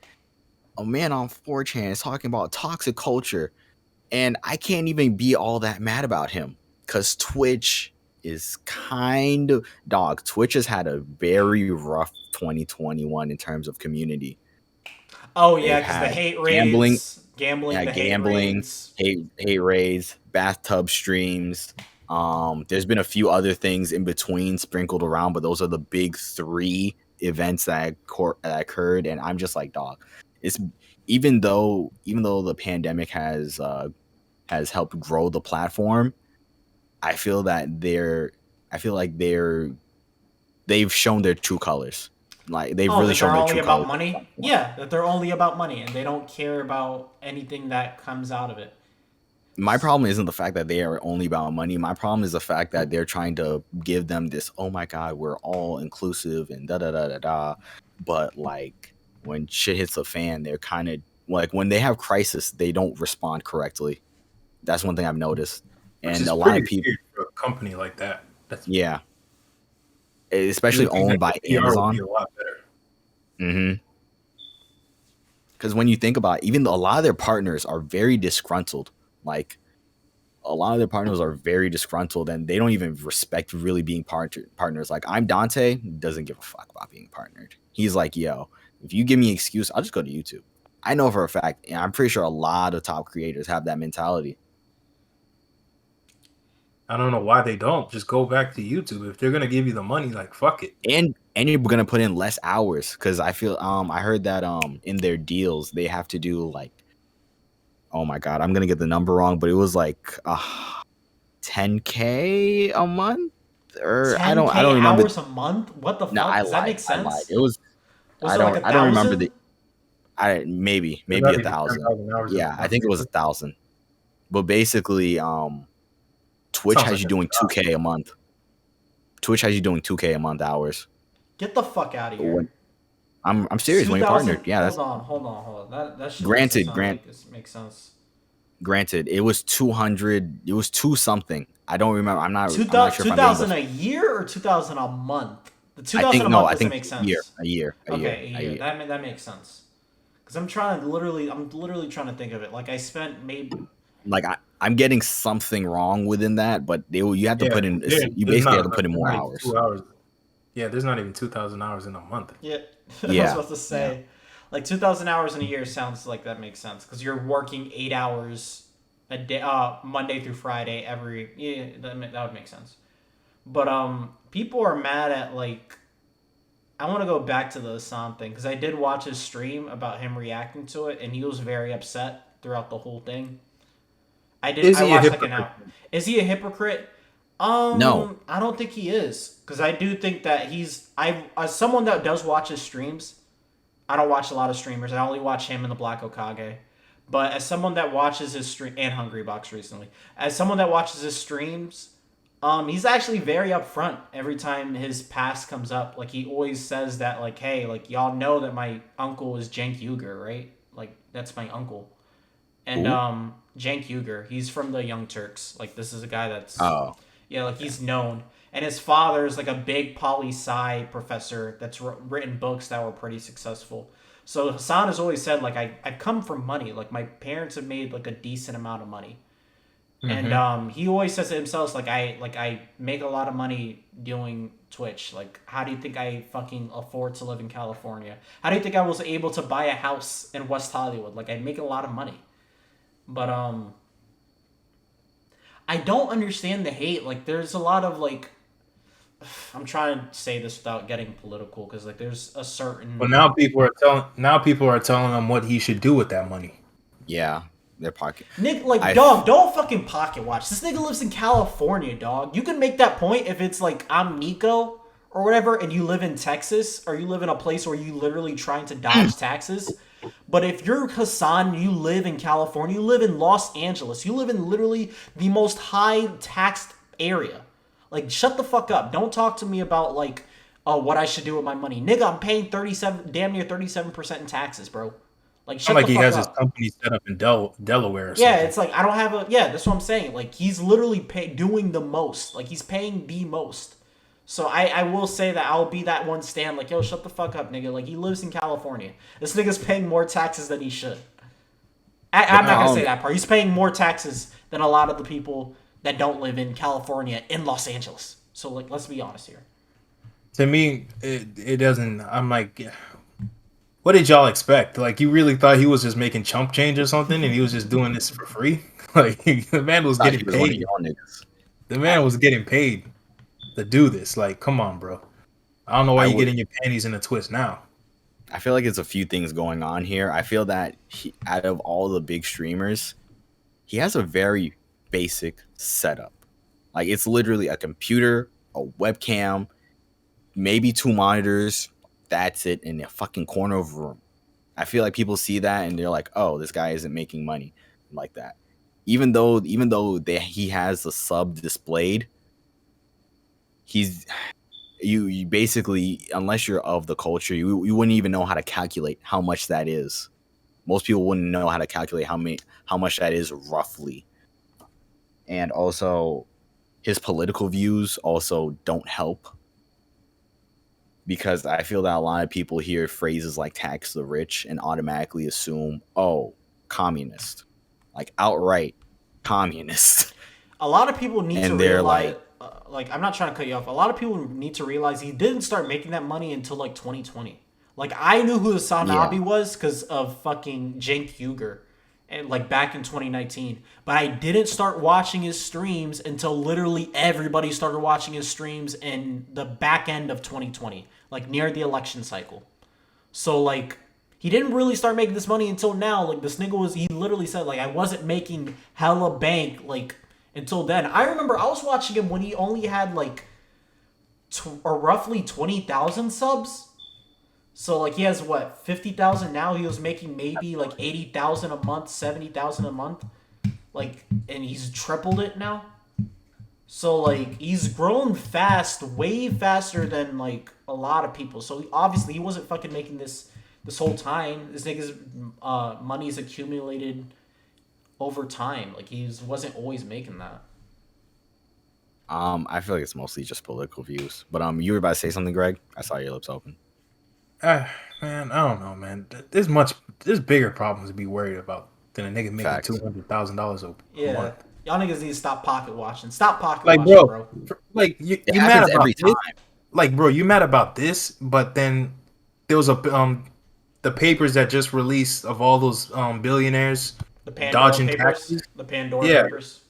[SPEAKER 2] a man on 4chan is talking about toxic culture, and I can't even be all that mad about him, because Twitch is kind of, dog, Twitch has had a very rough 2021 in terms of community.
[SPEAKER 1] Oh yeah,
[SPEAKER 2] They've
[SPEAKER 1] because the
[SPEAKER 2] had
[SPEAKER 1] hate
[SPEAKER 2] gambling,
[SPEAKER 1] raids, gambling, the
[SPEAKER 2] gambling,
[SPEAKER 1] hate raids.
[SPEAKER 2] hate raids, bathtub streams. There's been a few other things in between sprinkled around, but those are the big three events that occurred. And I'm just like, dog, it's even though the pandemic has helped grow the platform, I feel like they've shown their true colors. Like, they've really
[SPEAKER 1] That
[SPEAKER 2] shown
[SPEAKER 1] they're
[SPEAKER 2] their
[SPEAKER 1] only
[SPEAKER 2] true
[SPEAKER 1] about
[SPEAKER 2] colors.
[SPEAKER 1] money? Yeah, that they're only about money and they don't care about anything that comes out of it.
[SPEAKER 2] My problem isn't the fact that they are only about money. My problem is the fact that they're trying to give them this, oh my god, we're all inclusive and da da da da da. But like, when shit hits the fan, they're kind of like, when they have crisis, they don't respond correctly. That's one thing I've noticed.
[SPEAKER 3] Which
[SPEAKER 2] And
[SPEAKER 3] is
[SPEAKER 2] a lot
[SPEAKER 3] pretty
[SPEAKER 2] of people,
[SPEAKER 3] weird for a company like that. That's
[SPEAKER 2] yeah, especially
[SPEAKER 3] you would think
[SPEAKER 2] owned
[SPEAKER 3] that
[SPEAKER 2] by
[SPEAKER 3] the PR would
[SPEAKER 2] Amazon.
[SPEAKER 3] be a lot better.
[SPEAKER 2] Mm-hmm. Because when you think about it, even a lot of their partners are very disgruntled. Like, a lot of their partners are very disgruntled, and they don't even respect really being partners. Like, I'm Dante, doesn't give a fuck about being partnered. He's like, yo, if you give me an excuse, I'll just go to YouTube. I know for a fact, and I'm pretty sure a lot of top creators have that mentality.
[SPEAKER 3] I don't know why they don't. Just go back to YouTube. If they're gonna give you the money, like fuck it.
[SPEAKER 2] And you're gonna put in less hours, because I feel I heard that in their deals they have to do like, oh my god, I'm gonna get the number wrong, but it was like 10K a month, or
[SPEAKER 1] 10K
[SPEAKER 2] I don't remember.
[SPEAKER 1] hours a month? What the fuck?
[SPEAKER 2] No,
[SPEAKER 1] Does that make sense?
[SPEAKER 2] I lied. It was,
[SPEAKER 1] Was it like
[SPEAKER 2] I don't remember
[SPEAKER 1] 1,000?
[SPEAKER 2] maybe
[SPEAKER 3] They're not even
[SPEAKER 2] 1,000.
[SPEAKER 3] 10,000 hours in a
[SPEAKER 2] Yeah, I
[SPEAKER 3] month.
[SPEAKER 2] think it was 1,000. But basically, Twitch
[SPEAKER 3] Sounds
[SPEAKER 2] has
[SPEAKER 3] like
[SPEAKER 2] you
[SPEAKER 3] a
[SPEAKER 2] doing 2K a month. Twitch has you doing 2K a month hours.
[SPEAKER 1] Get the fuck out of here.
[SPEAKER 2] I'm serious. When you're
[SPEAKER 1] 2,000.
[SPEAKER 2] partnered, yeah.
[SPEAKER 1] Hold on. That shit
[SPEAKER 2] Granted,
[SPEAKER 1] doesn't sound like this makes sense.
[SPEAKER 2] Granted, it was 200. It was 2 something. I don't remember. I'm not sure if
[SPEAKER 1] 2,000 a year or 2,000 a month? The 2,000 a month doesn't make sense.
[SPEAKER 2] A year.
[SPEAKER 1] Okay, a year. That makes sense. Because I'm literally trying to think of it. Like, I spent maybe,
[SPEAKER 2] like, I'm getting something wrong within that, but you have to put in. You basically have to put in more hours.
[SPEAKER 3] 2 hours. Yeah, there's not even 2,000 hours in a month.
[SPEAKER 1] yeah. I was about to say, like 2,000 hours in a year sounds like that makes sense because you're working 8 hours a day, Monday through Friday that would make sense. But people are mad at, like, I want to go back to the Hassan thing because I did watch his stream about him reacting to it, and he was very upset throughout the whole thing.
[SPEAKER 3] Is
[SPEAKER 1] I
[SPEAKER 3] he a
[SPEAKER 1] watched like an
[SPEAKER 3] hypocrite?
[SPEAKER 1] hour. Is he a hypocrite?
[SPEAKER 2] No.
[SPEAKER 1] I don't think he is because I do think that he's I as someone that does watch his streams. I don't watch a lot of streamers. I only watch him and the Black Okage. But as someone that watches his stream and Hungry Box recently, as someone that watches his streams, he's actually very upfront every time his past comes up. Like he always says that, like, hey, like y'all know that my uncle is Cenk Uygur, right? Like that's my uncle. And
[SPEAKER 2] Who?
[SPEAKER 1] Cenk Uygur, he's from the Young Turks. Like this is a guy that's
[SPEAKER 2] Oh,
[SPEAKER 1] yeah, like he's known. And his father is like a big poli sci professor that's written books that were pretty successful. So Hassan has always said like I come from money. Like my parents have made like a decent amount of money. And he always says to himself like I make a lot of money doing Twitch. Like how do you think I fucking afford to live in California? How do you think I was able to buy a house in West Hollywood? Like I make a lot of money. But I don't understand the hate. Like there's a lot of like I'm trying to say this without getting political because like there's a certain
[SPEAKER 3] But now people are telling him what he should do with that money.
[SPEAKER 2] yeah. Their pocket.
[SPEAKER 1] Nick, like,
[SPEAKER 2] I
[SPEAKER 1] dog, don't fucking pocket watch. This nigga lives in California, dog. You can make that point if it's like I'm Nico or whatever, and you live in Texas or you live in a place where you literally trying to dodge taxes. But if you're Hassan, you live in California, you live in Los Angeles, you live in literally the most high taxed area. Like, shut the fuck up. Don't talk to me about like, oh, what I should do with my money, nigga. I'm paying 37, damn near 37% in taxes, bro. Like,
[SPEAKER 3] It's
[SPEAKER 1] shut
[SPEAKER 3] not like
[SPEAKER 1] the
[SPEAKER 3] he
[SPEAKER 1] fuck
[SPEAKER 3] has
[SPEAKER 1] up.
[SPEAKER 3] his company set up in Delaware or
[SPEAKER 1] Yeah,
[SPEAKER 3] something.
[SPEAKER 1] it's like I don't have a yeah. That's what I'm saying. Like he's literally doing the most. Like he's paying the most. So I will say that I'll be that one stand. Like yo, shut the fuck up, nigga. Like he lives in California. This nigga's paying more taxes than he should. I'm not gonna say that part. He's paying more taxes than a lot of the people that don't live in California in Los Angeles. So like, let's be honest here.
[SPEAKER 3] To me, it doesn't. I'm like, yeah. What did y'all expect? Like, you really thought he was just making chump change or something, and he was just doing this for free? Like, the man was
[SPEAKER 2] thought
[SPEAKER 3] getting
[SPEAKER 2] he was one of
[SPEAKER 3] paid.
[SPEAKER 2] y'all niggas.
[SPEAKER 3] The man was getting paid to do this. Like, come on, bro. I don't know why
[SPEAKER 2] I
[SPEAKER 3] you
[SPEAKER 2] would.
[SPEAKER 3] getting your panties in a twist now.
[SPEAKER 2] I feel like it's a few things going on here. I feel that out of all the big streamers, he has a very basic setup. Like it's literally a computer, a webcam, maybe two monitors. That's it in a fucking corner of a room. I feel like people see that and they're like, "Oh, this guy isn't making money like that." Even though he has the sub displayed, he's you basically, unless you're of the culture, you wouldn't even know how to calculate how much that is. Most people wouldn't know how to calculate how much that is roughly. And also his political views also don't help, because I feel that a lot of people hear phrases like tax the rich and automatically assume, oh, communist, like outright communist.
[SPEAKER 1] A lot of people need to
[SPEAKER 2] And they're
[SPEAKER 1] realize,
[SPEAKER 2] like,
[SPEAKER 1] like, I'm not trying to cut you off. A lot of people need to realize he didn't start making that money until like 2020. Like, I knew who the Sanabi
[SPEAKER 2] yeah,
[SPEAKER 1] was because of fucking Cenk Uygur, and like back in 2019. But I didn't start watching his streams until literally everybody started watching his streams in the back end of 2020, like near the election cycle. So like he didn't really start making this money until now. Like this nigga was he literally said like I wasn't making hella bank like until then. I remember I was watching him when he only had like or roughly 20,000 subs. So like he has what 50,000 now. He was making maybe like 80,000 a month, 70,000 a month. Like and he's tripled it now. So like he's grown fast, way faster than like a lot of people. So obviously he wasn't fucking making this whole time. This nigga's money's accumulated over time. Like he wasn't always making that.
[SPEAKER 2] I feel like it's mostly just political views. But you were about to say something, Greg? I saw your lips open.
[SPEAKER 3] Man, I don't know, man. There's bigger problems to be worried about than a nigga making
[SPEAKER 2] Facts.
[SPEAKER 3] $200,000 a
[SPEAKER 1] Yeah.
[SPEAKER 3] month.
[SPEAKER 1] Y'all niggas need to stop pocket watching. Stop pocket
[SPEAKER 3] Like,
[SPEAKER 1] watching, bro.
[SPEAKER 3] like you
[SPEAKER 2] It
[SPEAKER 3] mad
[SPEAKER 2] happens
[SPEAKER 3] about
[SPEAKER 2] every
[SPEAKER 3] this?
[SPEAKER 2] time.
[SPEAKER 3] Like, bro, you mad about this? But then there was the papers that just released of all those billionaires
[SPEAKER 1] The Pandora
[SPEAKER 3] dodging
[SPEAKER 1] papers.
[SPEAKER 3] taxes.
[SPEAKER 1] The Pandora
[SPEAKER 3] Yeah.
[SPEAKER 1] papers.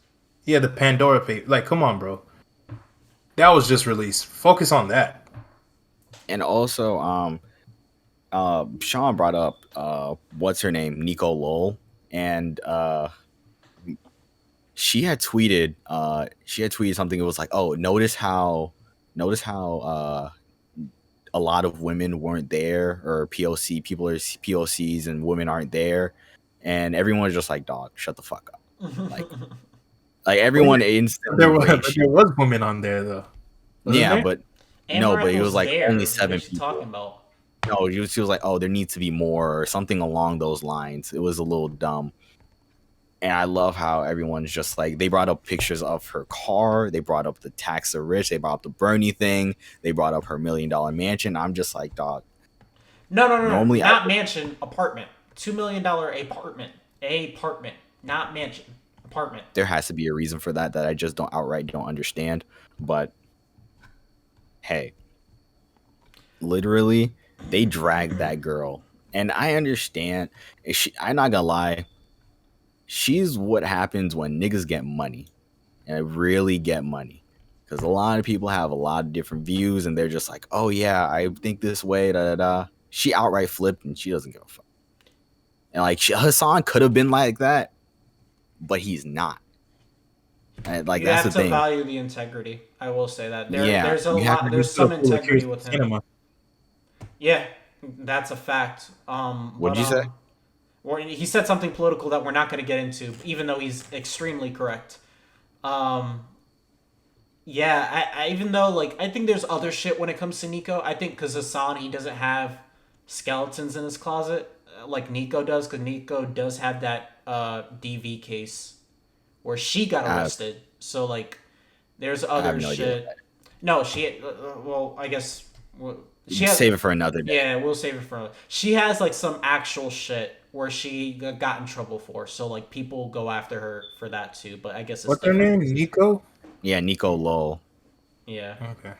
[SPEAKER 3] Yeah, the Pandora paper. Like, come on, bro. That was just released. Focus on that.
[SPEAKER 2] And also, Sean brought up what's her name, Nico Lowell, and she had tweeted something. It was like, oh, notice how a lot of women weren't there, or POC people are POCs and women aren't there, and everyone was just like, dog, shut the fuck up. Like everyone instantly
[SPEAKER 3] But there was women on there though. Wasn't
[SPEAKER 2] yeah,
[SPEAKER 3] there?
[SPEAKER 2] but no,
[SPEAKER 1] Amaranth
[SPEAKER 2] but it was
[SPEAKER 1] was
[SPEAKER 2] like
[SPEAKER 1] there.
[SPEAKER 2] only
[SPEAKER 1] What
[SPEAKER 2] 7
[SPEAKER 1] are you
[SPEAKER 2] people.
[SPEAKER 1] talking about?
[SPEAKER 2] No, she was like, oh, there needs to be more or something along those lines. It was a little dumb. And I love how everyone's just like, they brought up pictures of her car. They brought up the tax the rich. They brought up the Bernie thing. They brought up her $1 million mansion. I'm just like, dog.
[SPEAKER 1] No,
[SPEAKER 2] Normally,
[SPEAKER 1] not mansion, apartment. $2 million apartment, not mansion, apartment.
[SPEAKER 2] there has to be a reason for that I just don't understand. But hey, literally, they dragged that girl. And I understand. I'm not gonna lie. She's what happens when niggas get money. And really get money. Because a lot of people have a lot of different views and they're just like, oh yeah, I think this way, da da da. She outright flipped and she doesn't give a fuck. And like Hassan could have been like that, but he's not. And like
[SPEAKER 1] You
[SPEAKER 2] that's
[SPEAKER 1] have
[SPEAKER 2] the
[SPEAKER 1] to
[SPEAKER 2] thing.
[SPEAKER 1] value the integrity. I will say that.
[SPEAKER 2] Yeah,
[SPEAKER 1] There's a
[SPEAKER 2] you have
[SPEAKER 1] lot.
[SPEAKER 2] to
[SPEAKER 1] There's
[SPEAKER 3] Still
[SPEAKER 1] some
[SPEAKER 3] cool,
[SPEAKER 1] integrity
[SPEAKER 3] here's
[SPEAKER 1] with him.
[SPEAKER 3] cinema.
[SPEAKER 1] Yeah, that's a fact.
[SPEAKER 2] What'd you say?
[SPEAKER 1] Or he said something political that we're not going to get into, even though he's extremely correct. Yeah, I even though like I think there's other shit when it comes to Nico. I think because Hassan he doesn't have skeletons in his closet like Nico does, because Nico does have that DV case where she got arrested. So like, there's other
[SPEAKER 2] no idea
[SPEAKER 1] shit. No, she. Well, I guess she has.
[SPEAKER 2] Save it for another day.
[SPEAKER 1] Yeah, we'll save it for. She has like some actual shit where she got in trouble for. So like people go after her for that too. But I guess it's
[SPEAKER 3] What's her
[SPEAKER 1] different.
[SPEAKER 3] name? Nico?
[SPEAKER 2] Yeah, Nico Lowell.
[SPEAKER 1] Yeah.
[SPEAKER 3] Okay.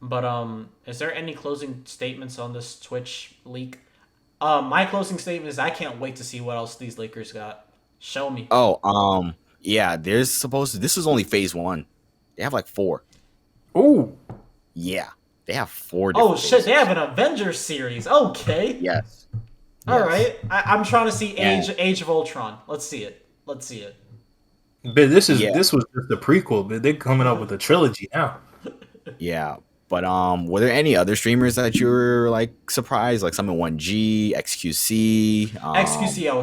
[SPEAKER 1] But is there any closing statements on this Twitch leak? My closing statement is I can't wait to see what else these Lakers got. Show me.
[SPEAKER 2] Oh, yeah, there's supposed to, this is only phase 1. They have like 4.
[SPEAKER 3] Ooh.
[SPEAKER 2] Yeah. They have 4
[SPEAKER 1] Oh
[SPEAKER 2] different
[SPEAKER 1] shit,
[SPEAKER 2] phases.
[SPEAKER 1] they have an Avengers series. Okay.
[SPEAKER 2] Yes.
[SPEAKER 1] All
[SPEAKER 2] Yes.
[SPEAKER 1] right. I'm trying to see
[SPEAKER 2] And-
[SPEAKER 1] Age of Ultron. Let's see it.
[SPEAKER 3] But this was
[SPEAKER 2] Yeah.
[SPEAKER 3] just the prequel, but they're coming up with a trilogy now.
[SPEAKER 2] Yeah. But were there any other streamers that you were like surprised? Like some in 1G, XQC?
[SPEAKER 1] XQC, I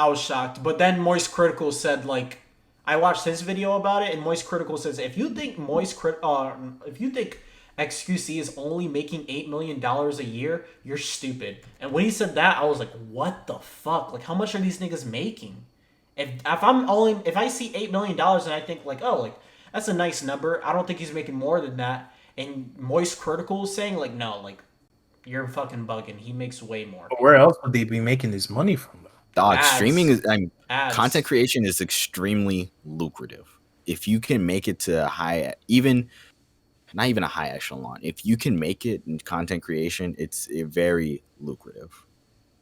[SPEAKER 1] was shocked. But then Moist Critical said like I watched his video about it, and Moist Critical says if you think XQC is only making $8 million a year, you're stupid. And when he said that, I was like, what the fuck? Like, how much are these niggas making? If I see $8 million and I think like, oh, like that's a nice number, I don't think he's making more than that. And Moist Critical is saying like, no, like you're fucking bugging. He makes way more.
[SPEAKER 3] But where else would they be making this money from?
[SPEAKER 2] Dog,
[SPEAKER 1] Ads.
[SPEAKER 2] streaming is
[SPEAKER 1] Ads.
[SPEAKER 2] content creation is extremely lucrative. If you can make it to a high, not even a high echelon, if you can make it in content creation, it's very lucrative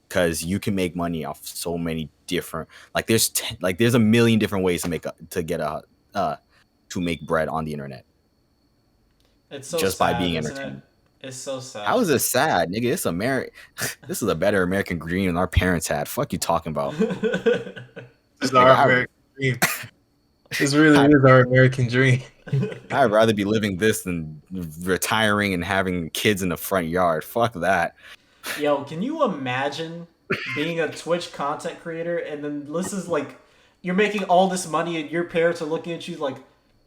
[SPEAKER 2] because you can make money off so many different. Like there's a million different ways to make bread on the internet.
[SPEAKER 1] It's so
[SPEAKER 2] just
[SPEAKER 1] sad,
[SPEAKER 2] by being
[SPEAKER 1] isn't
[SPEAKER 2] entertained.
[SPEAKER 1] it? It's so sad.
[SPEAKER 2] How is this sad, nigga? It's This is a better American dream than our parents had. Fuck you talking about?
[SPEAKER 3] This is
[SPEAKER 2] Nigga,
[SPEAKER 3] our American dream. This really is our American dream.
[SPEAKER 2] I'd rather be living this than retiring and having kids in the front yard. Fuck that.
[SPEAKER 1] Yo, can you imagine being a Twitch content creator and then this is like you're making all this money and your parents are looking at you like,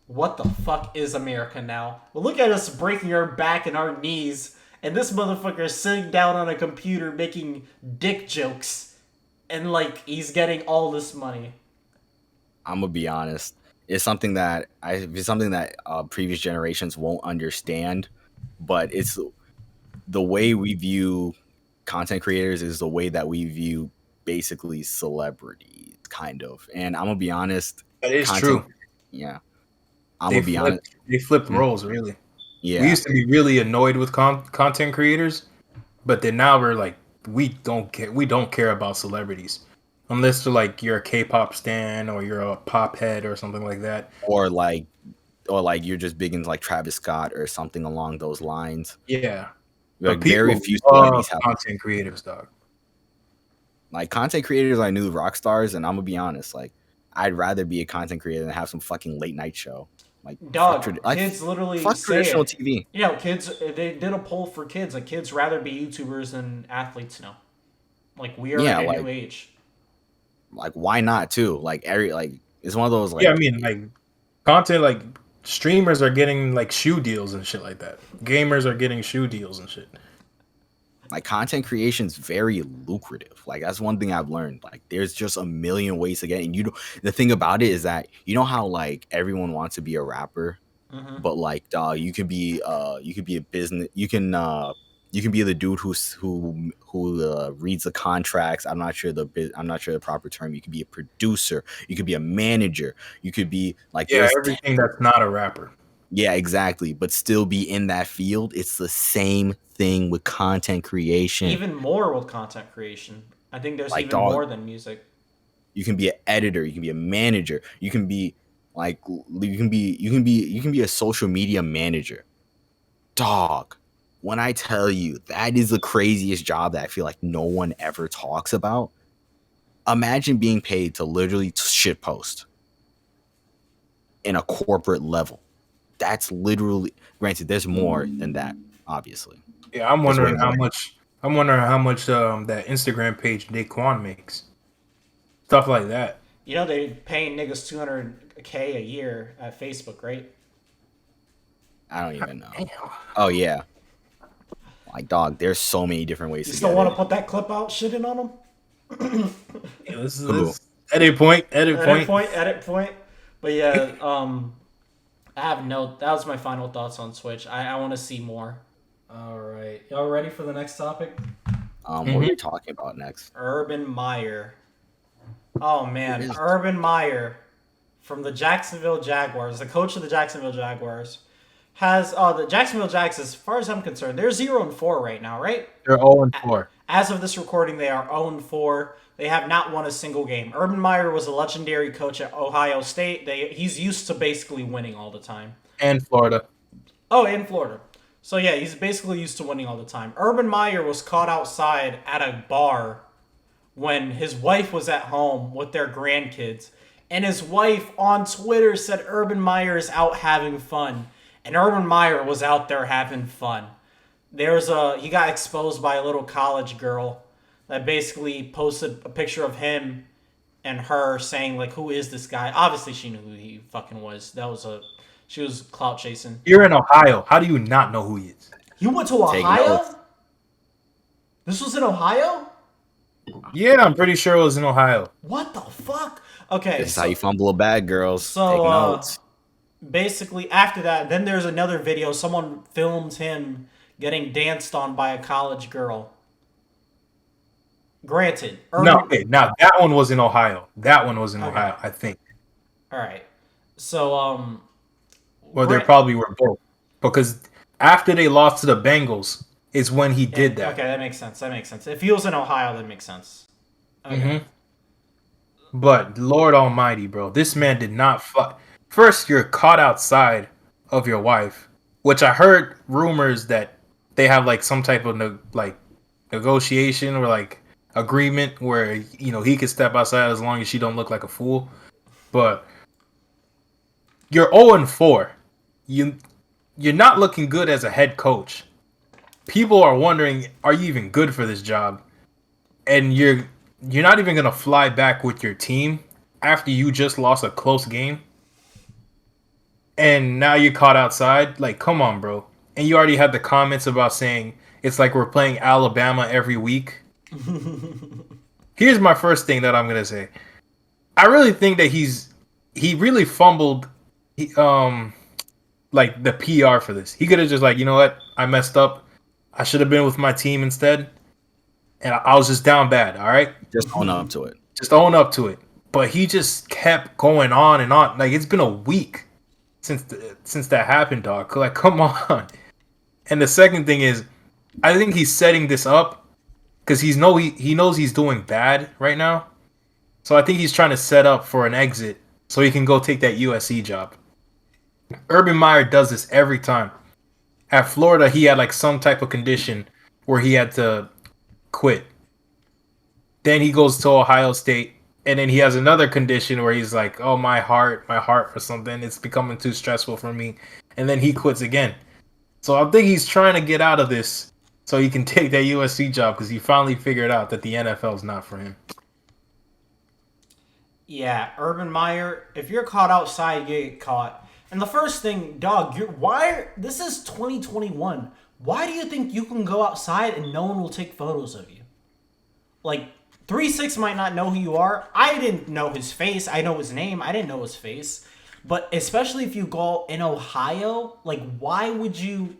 [SPEAKER 1] what the fuck is America now? Well, look at us breaking our back and our knees, and this motherfucker is sitting down on a computer making dick jokes, and like he's getting all this money.
[SPEAKER 2] I'm gonna be honest. It's something that previous generations won't understand, but it's the way we view content creators is the way that we view basically celebrities, kind of. And I'm gonna be honest.
[SPEAKER 3] That is true.
[SPEAKER 2] Yeah. I'm gonna be honest.
[SPEAKER 3] They flipped roles, really.
[SPEAKER 2] Yeah.
[SPEAKER 3] We used to be really annoyed with content creators, but then now we're like, we don't care about celebrities unless you're a K-pop stan or you're a pop head or something like that,
[SPEAKER 2] or like you're just big into like Travis Scott or something along those lines.
[SPEAKER 3] Yeah,
[SPEAKER 2] like very few celebrities have
[SPEAKER 3] content creators, dog.
[SPEAKER 2] Like content creators, I knew rock stars, and I'm gonna be honest, like I'd rather be a content creator than have some fucking late night show. Like,
[SPEAKER 1] Dog, kids literally
[SPEAKER 2] fuck
[SPEAKER 1] say
[SPEAKER 2] traditional
[SPEAKER 1] it.
[SPEAKER 2] TV.
[SPEAKER 1] You know, kids, they did a poll for kids. Like, kids rather be YouTubers than athletes now. Like, we are in a new age.
[SPEAKER 2] Like, why not too? Like, it's one of those, like...
[SPEAKER 3] Yeah, I mean, like, content, like, streamers are getting, like, shoe deals and shit like that. Gamers are getting shoe deals and shit.
[SPEAKER 2] Like, content creation is very lucrative. Like, that's one thing I've learned. Like, there's just a million ways to get it. And the thing about it is that, you know how, like, everyone wants to be a rapper, but, like, dog, you could be a business. You can be the dude who reads the contracts. I'm not sure the proper term. You could be a producer. You could be a manager. You could be like,
[SPEAKER 3] everything that's not a rapper.
[SPEAKER 2] Yeah, exactly. But still be in that field. It's the same thing with content creation.
[SPEAKER 1] Even more with content creation. I think there's like, more than music.
[SPEAKER 2] You can be an editor. You can be a manager. You can be like you can be a social media manager. Dog, when I tell you that is the craziest job that I feel like no one ever talks about. Imagine being paid to literally shitpost in a corporate level. That's literally, granted, there's more than that, obviously.
[SPEAKER 3] Yeah, I'm wondering how much that Instagram page Daquan makes. Stuff like that.
[SPEAKER 1] You know, they paying niggas $200K a year at Facebook, right?
[SPEAKER 2] I don't even know. Oh yeah. Like, dog, there's so many different ways
[SPEAKER 1] you
[SPEAKER 2] to
[SPEAKER 1] still want to put that clip out shitting on them?
[SPEAKER 3] Yeah, this is edit point.
[SPEAKER 1] But yeah, that was my final thoughts on Twitch. I want to see more. All right. Y'all ready for the next topic?
[SPEAKER 2] What are we talking about next?
[SPEAKER 1] Urban Meyer. Oh, man. Urban Meyer from the Jacksonville Jaguars, the coach of the Jacksonville Jaguars, has the Jacksonville Jags, as far as I'm concerned, they're 0-4 right now, right?
[SPEAKER 3] They're 0-4.
[SPEAKER 1] As of this recording, they are 0-4. They have not won a single game. Urban Meyer was a legendary coach at Ohio State. He's used to basically winning all the time.
[SPEAKER 3] And Florida.
[SPEAKER 1] Oh, and Florida. So, yeah, he's basically used to winning all the time. Urban Meyer was caught outside at a bar when his wife was at home with their grandkids. And his wife on Twitter said Urban Meyer is out having fun. And Urban Meyer was out there having fun. He got exposed by a little college girl that basically posted a picture of him and her saying, like, who is this guy? Obviously, she knew who he fucking was. She was clout chasing.
[SPEAKER 3] You're in Ohio. How do you not know who he is?
[SPEAKER 1] You went to Ohio? This was in Ohio?
[SPEAKER 3] Yeah, I'm pretty sure it was in Ohio.
[SPEAKER 1] What the fuck? Okay.
[SPEAKER 2] This is how you fumble a bag, girls.
[SPEAKER 1] So,
[SPEAKER 2] take notes.
[SPEAKER 1] Basically, after that, then there's another video. Someone filmed him getting danced on by a college girl. Granted.
[SPEAKER 3] Now that one was in Ohio. Ohio, I think.
[SPEAKER 1] All right. So,
[SPEAKER 3] well, they probably were both. Because after they lost to the Bengals is when he did that.
[SPEAKER 1] Okay, that makes sense. If he was in Ohio, that makes sense. Okay.
[SPEAKER 3] But, Lord Almighty, bro, this man did not fuck. First, you're caught outside of your wife, which I heard rumors that they have, like, some type of, negotiation or, like, agreement where, you know, he could step outside as long as she don't look like a fool. But you're 0-4. You're not looking good as a head coach. People are wondering, are you even good for this job? And you're not even going to fly back with your team after you just lost a close game. And now you're caught outside. Like, come on, bro. And you already had the comments about saying it's like we're playing Alabama every week. Here's my first thing that I'm going to say. I really think that he really fumbled like the PR for this. He could have just like, you know what? I messed up. I should have been with my team instead. And I was just down bad, all right?
[SPEAKER 2] Just own up to it.
[SPEAKER 3] But he just kept going on and on. Like, it's been a week since that happened, dog. Like, come on. And the second thing is, I think he's setting this up because he knows he's doing bad right now. So I think he's trying to set up for an exit so he can go take that USC job. Urban Meyer does this every time. At Florida, he had like some type of condition where he had to quit. Then he goes to Ohio State. And then he has another condition where he's like, oh, my heart or something. It's becoming too stressful for me. And then he quits again. So I think he's trying to get out of this so he can take that USC job because he finally figured out that the NFL is not for him.
[SPEAKER 1] Yeah, Urban Meyer, if you're caught outside, you get caught. And the first thing, dog, this is 2021. Why do you think you can go outside and no one will take photos of you? Like, 3-6 might not know who you are. I didn't know his face. I know his name. I didn't know his face. But especially if you go in Ohio, like, why would you...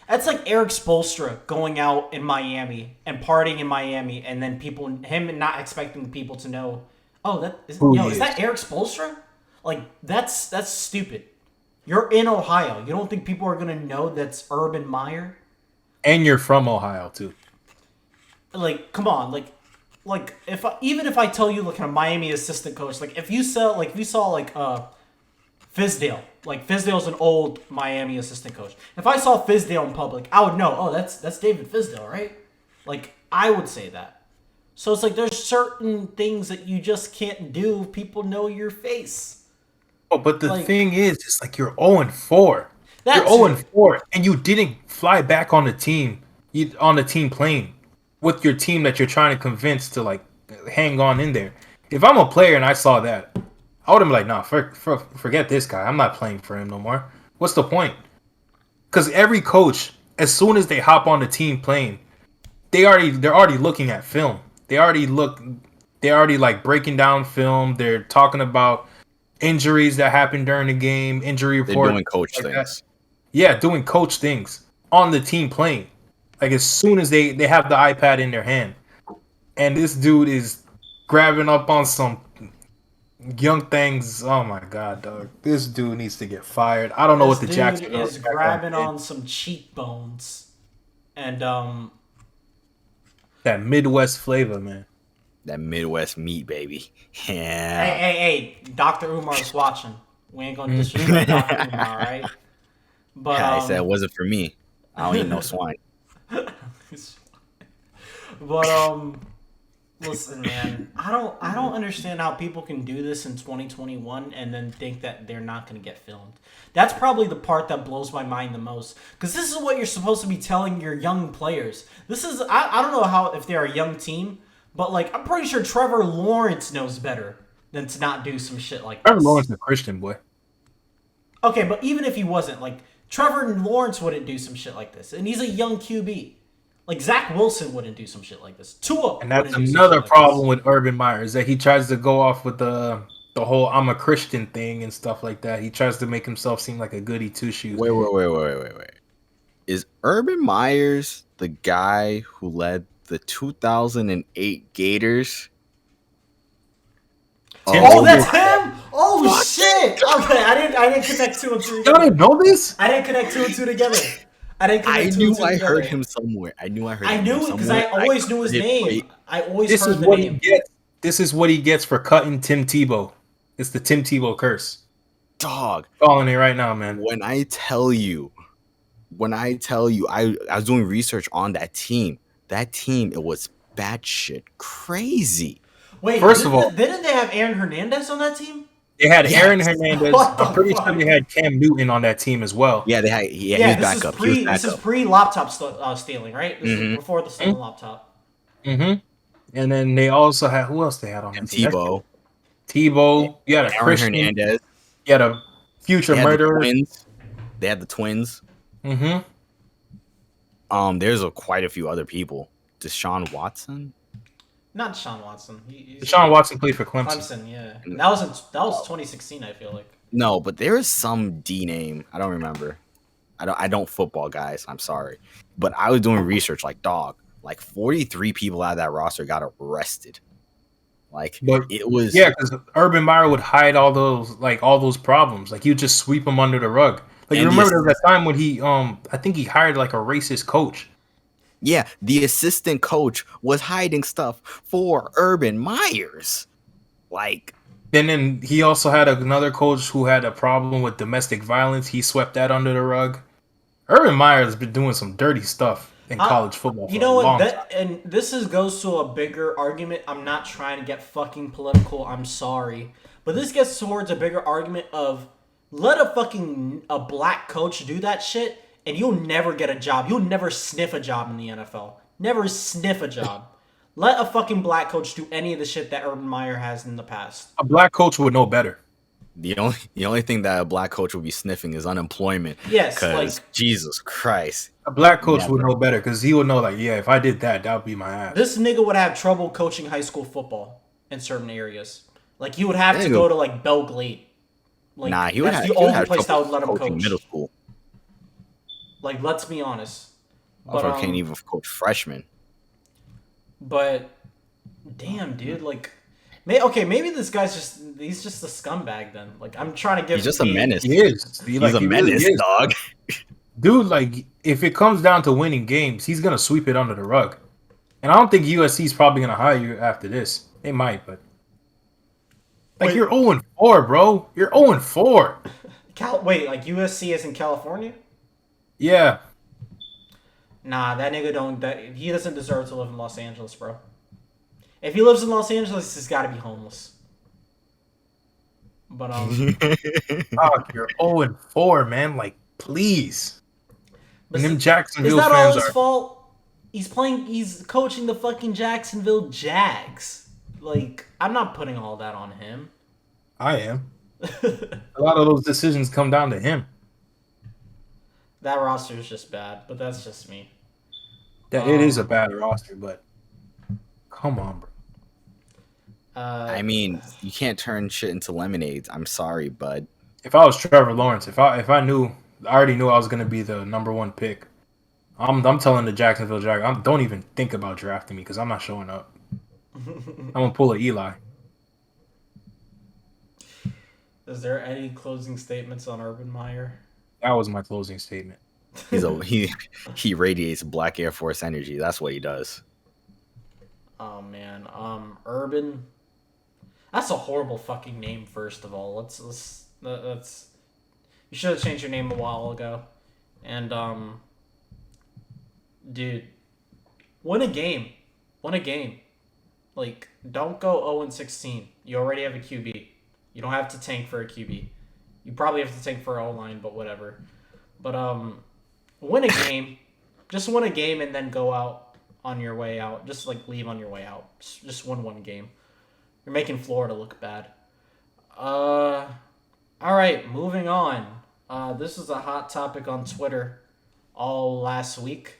[SPEAKER 1] That's like Eric Spoelstra going out in Miami and partying in Miami and then him not expecting people to know, oh, is that Eric Spoelstra? Like, that's stupid. You're in Ohio. You don't think people are going to know that's Urban Meyer? And
[SPEAKER 3] you're from Ohio, too.
[SPEAKER 1] Like, come on. Like even if I tell you, like, a Miami assistant coach, like, if you saw Fizdale. Like, Fizdale's an old Miami assistant coach. If I saw Fizdale in public, I would know, oh, that's David Fizdale, right? Like, I would say that. So it's like there's certain things that you just can't do if people know your face.
[SPEAKER 3] Oh, but the thing is, it's like you're 0-4. You're 0-4, and you didn't fly back on the team plane with your team that you're trying to convince to, like, hang on in there. If I'm a player and I saw that, I would have been like, nah, forget this guy. I'm not playing for him no more. What's the point? Because every coach, as soon as they hop on the team plane, they're already looking at film. They're already like breaking down film. They're talking about injuries that happened during the game, injury report.
[SPEAKER 2] They're doing coach things.
[SPEAKER 3] Yeah, doing coach things on the team plane. Like, as soon as they have the iPad in their hand. And this dude is grabbing up on some young things. Oh my god, dog! This dude needs to get fired. I don't know what the Jackson
[SPEAKER 1] is grabbing on some cheekbones, and
[SPEAKER 3] that Midwest flavor, man.
[SPEAKER 2] That Midwest meat, baby. Yeah.
[SPEAKER 1] Hey! Dr. Umar's watching. We ain't gonna disrespect Dr. Umar, right?
[SPEAKER 2] But I said it wasn't for me. I don't eat no swine.
[SPEAKER 1] But listen, man, I don't understand how people can do this in 2021 and then think that they're not going to get filmed. That's probably the part that blows my mind the most, because this is what you're supposed to be telling your young players. This is I don't know if they're a young team, but, like, I'm pretty sure Trevor Lawrence knows better than to not do some shit like this.
[SPEAKER 3] Trevor Lawrence is a Christian boy.
[SPEAKER 1] Okay, but even if he wasn't, like, Trevor Lawrence wouldn't do some shit like this, and he's a young QB. Like, Zach Wilson wouldn't do some shit like this. Tua.
[SPEAKER 3] And that's another problem with Urban Meyer, is that he tries to go off with the whole I'm a Christian thing and stuff like that. He tries to make himself seem like a goody two-shoes.
[SPEAKER 2] Wait. Is Urban Myers the guy who led the 2008 Gators?
[SPEAKER 1] Oh, that's him! Oh, shit! Okay, I didn't connect 2 and 2 together.
[SPEAKER 3] Y'all didn't know this?
[SPEAKER 1] I didn't connect 2 and 2 together. I
[SPEAKER 2] knew I heard him somewhere. I knew it
[SPEAKER 1] because I always knew his name. I always heard the name.
[SPEAKER 3] This is what he gets for cutting Tim Tebow. It's the Tim Tebow curse.
[SPEAKER 2] Dog.
[SPEAKER 3] Calling it right now, man.
[SPEAKER 2] When I tell you, I was doing research on that team. That team, it was batshit crazy.
[SPEAKER 1] Wait, first of all, didn't they have Aaron Hernandez on that team?
[SPEAKER 3] They had Aaron Hernandez. I'm pretty sure they had Cam Newton on that team as well.
[SPEAKER 2] Yeah, they had. He was backup.
[SPEAKER 1] This is pre-laptop stealing, right? This is before the stolen laptop.
[SPEAKER 3] Mm-hmm. And then they also had, who else they had on that team?
[SPEAKER 2] Tebow.
[SPEAKER 3] You had a
[SPEAKER 2] Aaron
[SPEAKER 3] Christian
[SPEAKER 2] Hernandez.
[SPEAKER 3] You had a future murderer.
[SPEAKER 2] They had the twins.
[SPEAKER 3] Mm-hmm.
[SPEAKER 2] There's quite a few other people. Deshaun Watson.
[SPEAKER 1] Not Deshaun Watson.
[SPEAKER 3] Deshaun Watson played for Clemson.
[SPEAKER 1] Clemson, yeah. That was 2016. I feel like.
[SPEAKER 2] No, but there is some D name. I don't remember. I don't football, guys. I'm sorry, but I was doing research. Like, dog, like 43 people out of that roster got arrested. Like, but it was
[SPEAKER 3] because Urban Meyer would hide all those problems. Like, you just sweep them under the rug. Like, you remember there was that time when he I think he hired like a racist coach.
[SPEAKER 2] Yeah, the assistant coach was hiding stuff for Urban Myers. Like,
[SPEAKER 3] and then he also had another coach who had a problem with domestic violence. He swept that under the rug. Urban Meyer has been doing some dirty stuff. in college football
[SPEAKER 1] You
[SPEAKER 3] for a
[SPEAKER 1] know what?
[SPEAKER 3] long time.
[SPEAKER 1] And this goes to a bigger argument. I'm not trying to get fucking political. I'm sorry, but this gets towards a bigger argument of let a black coach do that shit, and you'll never get a job. You'll never sniff a job in the NFL. Never sniff a job. Let a fucking black coach do any of the shit that Urban Meyer has in the past.
[SPEAKER 3] A black coach would know better.
[SPEAKER 2] The only thing that a black coach would be sniffing is unemployment.
[SPEAKER 1] Yes,
[SPEAKER 2] Because Jesus Christ.
[SPEAKER 3] A black coach would know better because he would know, like, yeah, if I did that, that would be my ass.
[SPEAKER 1] this nigga would have trouble coaching high school football in certain areas. Like he would have to go to like Belle Glade. Like,
[SPEAKER 2] Nah, he would
[SPEAKER 1] that's
[SPEAKER 2] have,
[SPEAKER 1] the
[SPEAKER 2] he would
[SPEAKER 1] only
[SPEAKER 2] have
[SPEAKER 1] place that
[SPEAKER 2] trouble
[SPEAKER 1] would let him
[SPEAKER 2] coaching
[SPEAKER 1] coach.
[SPEAKER 2] middle school.
[SPEAKER 1] Like, let's be honest.
[SPEAKER 2] But can't even coach freshmen.
[SPEAKER 1] But damn, dude, like, maybe this guy's he's just a scumbag then. Like, I'm trying to give.
[SPEAKER 2] He's just a menace.
[SPEAKER 3] He is.
[SPEAKER 2] He's a menace,
[SPEAKER 3] really
[SPEAKER 2] dog.
[SPEAKER 3] Dude, like, if it comes down to winning games, he's gonna sweep it under the rug. And I don't think USC's probably gonna hire you after this. They might, but like, you're 0-4, bro. You're 0-4.
[SPEAKER 1] Wait, like USC is in California?
[SPEAKER 3] Yeah.
[SPEAKER 1] Nah, that nigga don't. He doesn't deserve to live in Los Angeles, bro. If he lives in Los Angeles, he's got to be homeless. But
[SPEAKER 3] Fuck, you're 0-4, man. Like, please.
[SPEAKER 1] but
[SPEAKER 3] And them Jacksonville
[SPEAKER 1] is that all
[SPEAKER 3] fans
[SPEAKER 1] his
[SPEAKER 3] are.
[SPEAKER 1] fault? He's coaching the fucking Jacksonville Jags. Like, I'm not putting all that on him.
[SPEAKER 3] I am. A lot of those decisions come down to him.
[SPEAKER 1] That roster is just bad, but that's just me.
[SPEAKER 3] That it is a bad roster, but come on, bro.
[SPEAKER 2] I mean, you can't turn shit into lemonades. I'm sorry, bud.
[SPEAKER 3] If I was Trevor Lawrence, if I already knew I was gonna be the number one pick, I'm telling the Jacksonville Jaguars, don't even think about drafting me because I'm not showing up. I'm gonna pull a Eli.
[SPEAKER 1] Is there any closing statements on Urban Meyer?
[SPEAKER 3] That was my closing statement.
[SPEAKER 2] He radiates Black Air Force energy. That's what he does.
[SPEAKER 1] Oh man, Urban. That's a horrible fucking name. First of all, that's you should have changed your name a while ago. And dude, win a game. Like, don't go 0-16. You already have a QB. You don't have to tank for a QB. You probably have to tank for O-line, but whatever. But win a game. Just win a game and then go out on your way out. Just like leave on your way out. Just win one game. You're making Florida look bad. All right, moving on. This is a hot topic on Twitter all last week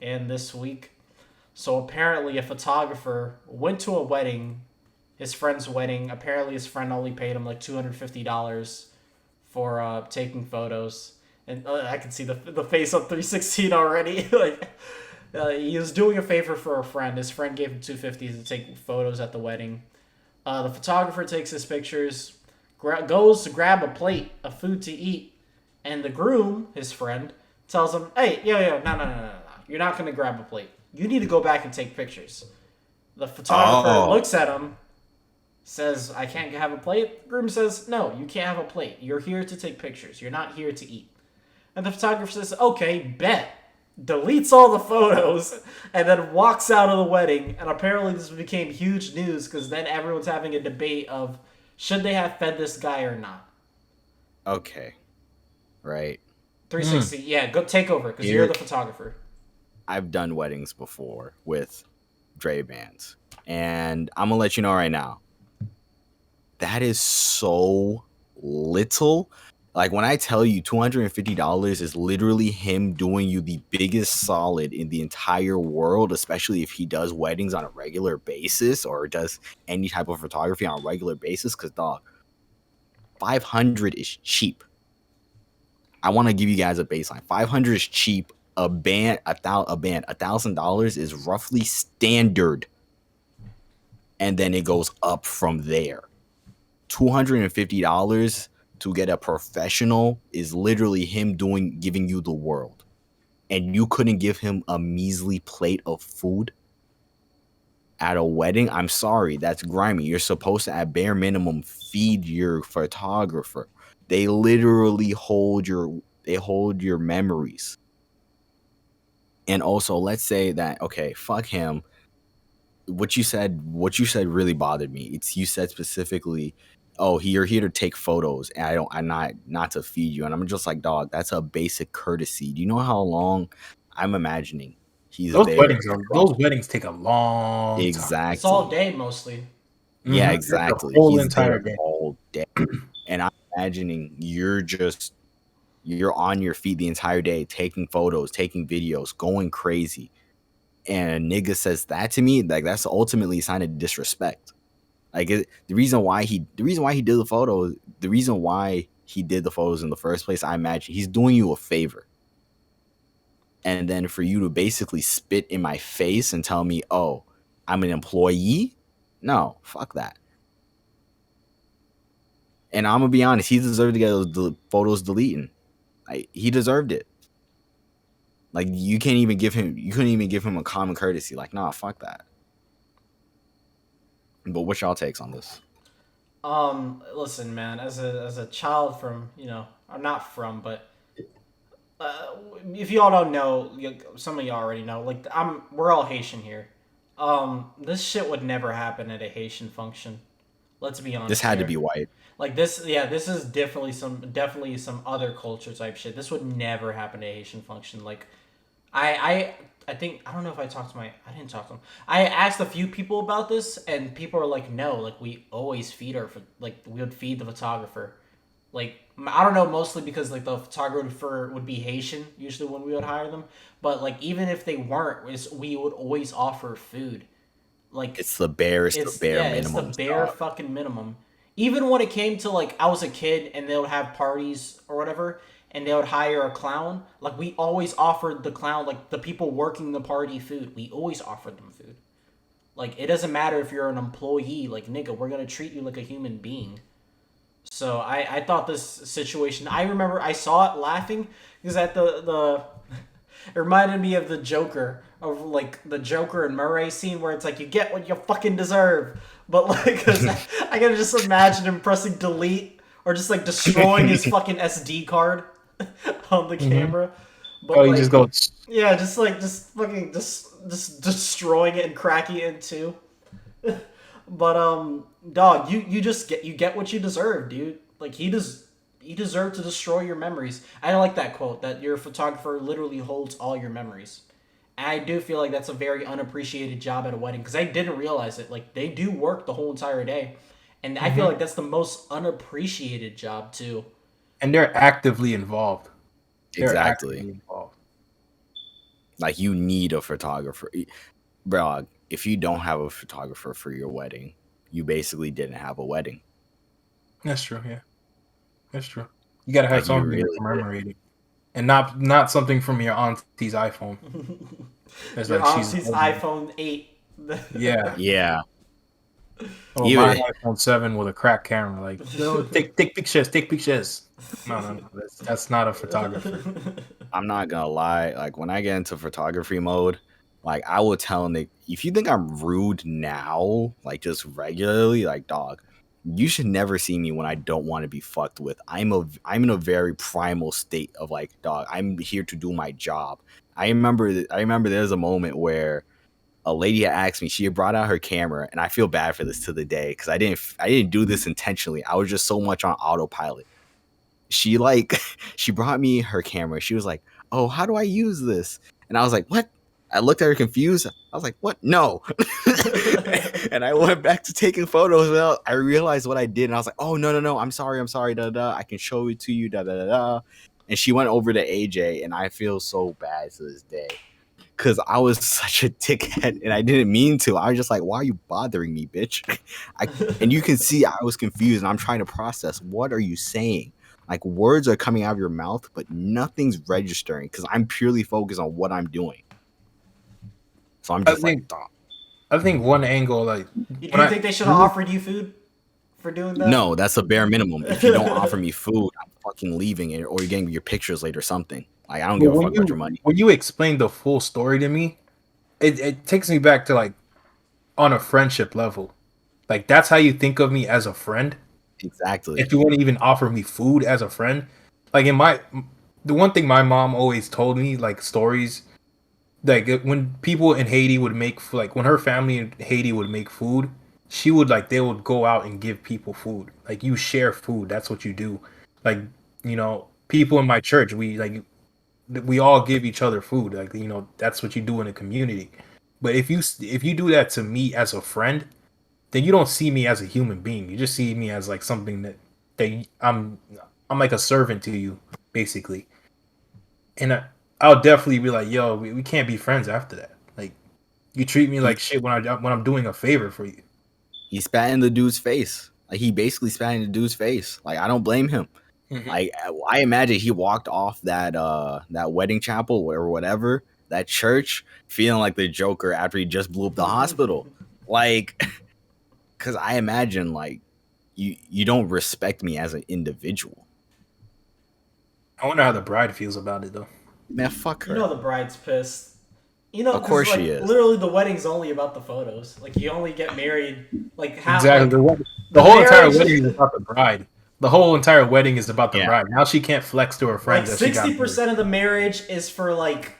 [SPEAKER 1] and this week. So apparently a photographer went to a wedding, his friend's wedding. Apparently his friend only paid him like $250 for taking photos. And I can see the face on 316 already. Like, he was doing a favor for a friend. His friend gave him $250 to take photos at the wedding. The photographer takes his pictures, goes to grab a plate of food to eat, and the groom, his friend, tells him, "Hey, no. You're not going to grab a plate. You need to go back and take pictures." The photographer looks at him, says, "I can't have a plate." The groom says, "No, you can't have a plate. You're here to take pictures. You're not here to eat." And the photographer says, "Okay, bet." Deletes all the photos and then walks out of the wedding. And apparently this became huge news because then everyone's having a debate of should they have fed this guy or not.
[SPEAKER 2] Okay. Right.
[SPEAKER 1] 360. Yeah, go take over because you're the photographer.
[SPEAKER 2] I've done weddings before with Dre bands. And I'm going to let you know right now. That is so little. Like, when I tell you $250 is literally him doing you the biggest solid in the entire world, especially if he does weddings on a regular basis or does any type of photography on a regular basis, because, dog, $500 is cheap. I want to give you guys a baseline. $500 is cheap. $1,000 is roughly standard. And then it goes up from there. $250 to get a professional is literally him giving you the world. And you couldn't give him a measly plate of food at a wedding? I'm sorry, that's grimy. You're supposed to, at bare minimum, feed your photographer. They literally hold your memories. And also, let's say that, okay, fuck him. What you said really bothered me. It's, you said specifically, oh, you're here to take photos, and I'm not to feed you. And I'm just like, dog, that's a basic courtesy. Do you know how long I'm imagining he's there?
[SPEAKER 3] Those weddings take a long time.
[SPEAKER 1] It's all
[SPEAKER 2] Exactly.
[SPEAKER 1] day mostly.
[SPEAKER 2] Yeah,
[SPEAKER 3] The
[SPEAKER 2] exactly.
[SPEAKER 3] whole
[SPEAKER 2] He's
[SPEAKER 3] entire
[SPEAKER 2] there
[SPEAKER 3] day.
[SPEAKER 2] all day. And I'm imagining you're on your feet the entire day, taking photos, taking videos, going crazy. And a nigga says that to me, like, that's ultimately a sign of disrespect. Like, the reason why he did the photos, the reason why he did the photos in the first place, I imagine he's doing you a favor. And then for you to basically spit in my face and tell me, oh, I'm an employee? No, fuck that. And I'm gonna be honest, he deserved to get those photos deleted. Like, he deserved it. Like, you couldn't even give him a common courtesy. Like, nah, fuck that. But what's y'all takes on this?
[SPEAKER 1] Listen, man, as a child from, I'm not from, but if y'all don't know, some of y'all already know. Like, we're all Haitian here. This shit would never happen at a Haitian function. Let's be honest.
[SPEAKER 2] This had
[SPEAKER 1] here.
[SPEAKER 2] to be white.
[SPEAKER 1] Like this, yeah. This is definitely some other culture type shit. This would never happen at a Haitian function. Like, I think I don't know if I didn't talk to them. I asked a few people about this, and people are like, no, like we always feed we would feed the photographer. Like, I don't know, mostly because like the photographer would be Haitian usually when we would hire them, but like even if they weren't, we would always offer food. Like,
[SPEAKER 2] it's the bare minimum.
[SPEAKER 1] It's the bare fucking minimum. Even when it came to like I was a kid and they would have parties or whatever, and they would hire a clown. Like, we always offered the clown, like the people working the party, food. We always offered them food. Like, it doesn't matter if you're an employee. Like, nigga, we're gonna treat you like a human being. So I thought this situation. I remember I saw it laughing because at the it reminded me of the Joker and Murray scene where it's like, you get what you fucking deserve. But like, 'cause I gotta just imagine him pressing delete or just like destroying his fucking SD card on the camera. But
[SPEAKER 3] Oh, you just go.
[SPEAKER 1] yeah, just destroying it and cracking it in two. But dog, you get what you deserve, dude. Like, he deserved to destroy your memories. I like that quote that your photographer literally holds all your memories. And I do feel like that's a very unappreciated job at a wedding because I didn't realize it. Like, they do work the whole entire day, and I feel like that's the most unappreciated job too.
[SPEAKER 3] And they're actively involved.
[SPEAKER 2] Exactly. Like, you need a photographer, bro. If you don't have a photographer for your wedding, you basically didn't have a wedding.
[SPEAKER 3] That's true. Yeah, that's true. You gotta have
[SPEAKER 2] Like,
[SPEAKER 3] something to commemorate it, and not something from your auntie's iPhone.
[SPEAKER 1] It's your like auntie's iPhone 8.
[SPEAKER 3] Yeah.
[SPEAKER 2] Yeah.
[SPEAKER 3] Oh, my iPhone 7 with a cracked camera. Like, no, take pictures. No. That's not a photographer.
[SPEAKER 2] I'm not gonna lie. Like, when I get into photography mode, like, I will tell Nick, if you think I'm rude now, like just regularly, like, dog, you should never see me when I don't want to be fucked with. I'm in a very primal state of like, dog, I'm here to do my job. I remember there's a moment where a lady had asked me, she had brought out her camera, and I feel bad for this to the day because I didn't do this intentionally. I was just so much on autopilot. She brought me her camera. She was like, "Oh, how do I use this?" And I was like, "What?" I looked at her confused. I was like, "What? No." And I went back to taking photos. Well, I realized what I did, and I was like, "Oh, no. I'm sorry. Da da. I can show it to you. Da da da." And she went over to AJ, and I feel so bad to this day because I was such a dickhead, and I didn't mean to. I was just like, "Why are you bothering me, bitch?" And you can see I was confused, and I'm trying to process, what are you saying? Like, words are coming out of your mouth, but nothing's registering because I'm purely focused on what I'm doing. So I'm just
[SPEAKER 3] I think one angle, like,
[SPEAKER 1] do you think they should have offered you food for doing that?
[SPEAKER 2] No, that's a bare minimum. If you don't offer me food, I'm fucking leaving it, or you're getting your pictures late or something. Like, I don't give a fuck about your money.
[SPEAKER 3] When you explain the full story to me, it takes me back to, like, on a friendship level. Like, that's how you think of me as a friend.
[SPEAKER 2] Exactly.
[SPEAKER 3] If you want to even offer me food as a friend, like, the one thing my mom always told me, like, stories, like when people in Haiti would make like when her family in Haiti would make food, she would like they would go out and give people food. Like you share food. That's what you do. Like people in my church, we all give each other food. Like that's what you do in a community. But if you do that to me as a friend, then you don't see me as a human being. You just see me as like something that I'm like a servant to you, basically. And I'll definitely be like, yo, we can't be friends after that. Like you treat me like shit when I'm doing a favor for you.
[SPEAKER 2] He spat in the dude's face. Like he basically spat in the dude's face. Like I don't blame him.
[SPEAKER 3] Mm-hmm.
[SPEAKER 2] Like I imagine he walked off that wedding chapel or whatever, that church, feeling like the Joker after he just blew up the hospital. Like, because I imagine like you don't respect me as an individual.
[SPEAKER 3] I wonder how the bride feels about it though.
[SPEAKER 2] Man, fuck her.
[SPEAKER 1] You know the bride's pissed. You know,
[SPEAKER 2] Of course
[SPEAKER 1] like,
[SPEAKER 2] she is.
[SPEAKER 1] Literally, the wedding's only about the photos. Like, you only get married like half.
[SPEAKER 3] Exactly.
[SPEAKER 1] Like,
[SPEAKER 3] The whole entire wedding is about the bride. The whole entire wedding is about the
[SPEAKER 2] Yeah.
[SPEAKER 3] bride. Now she can't flex to her friends.
[SPEAKER 1] Like
[SPEAKER 3] that she got
[SPEAKER 1] 60% of the marriage is for like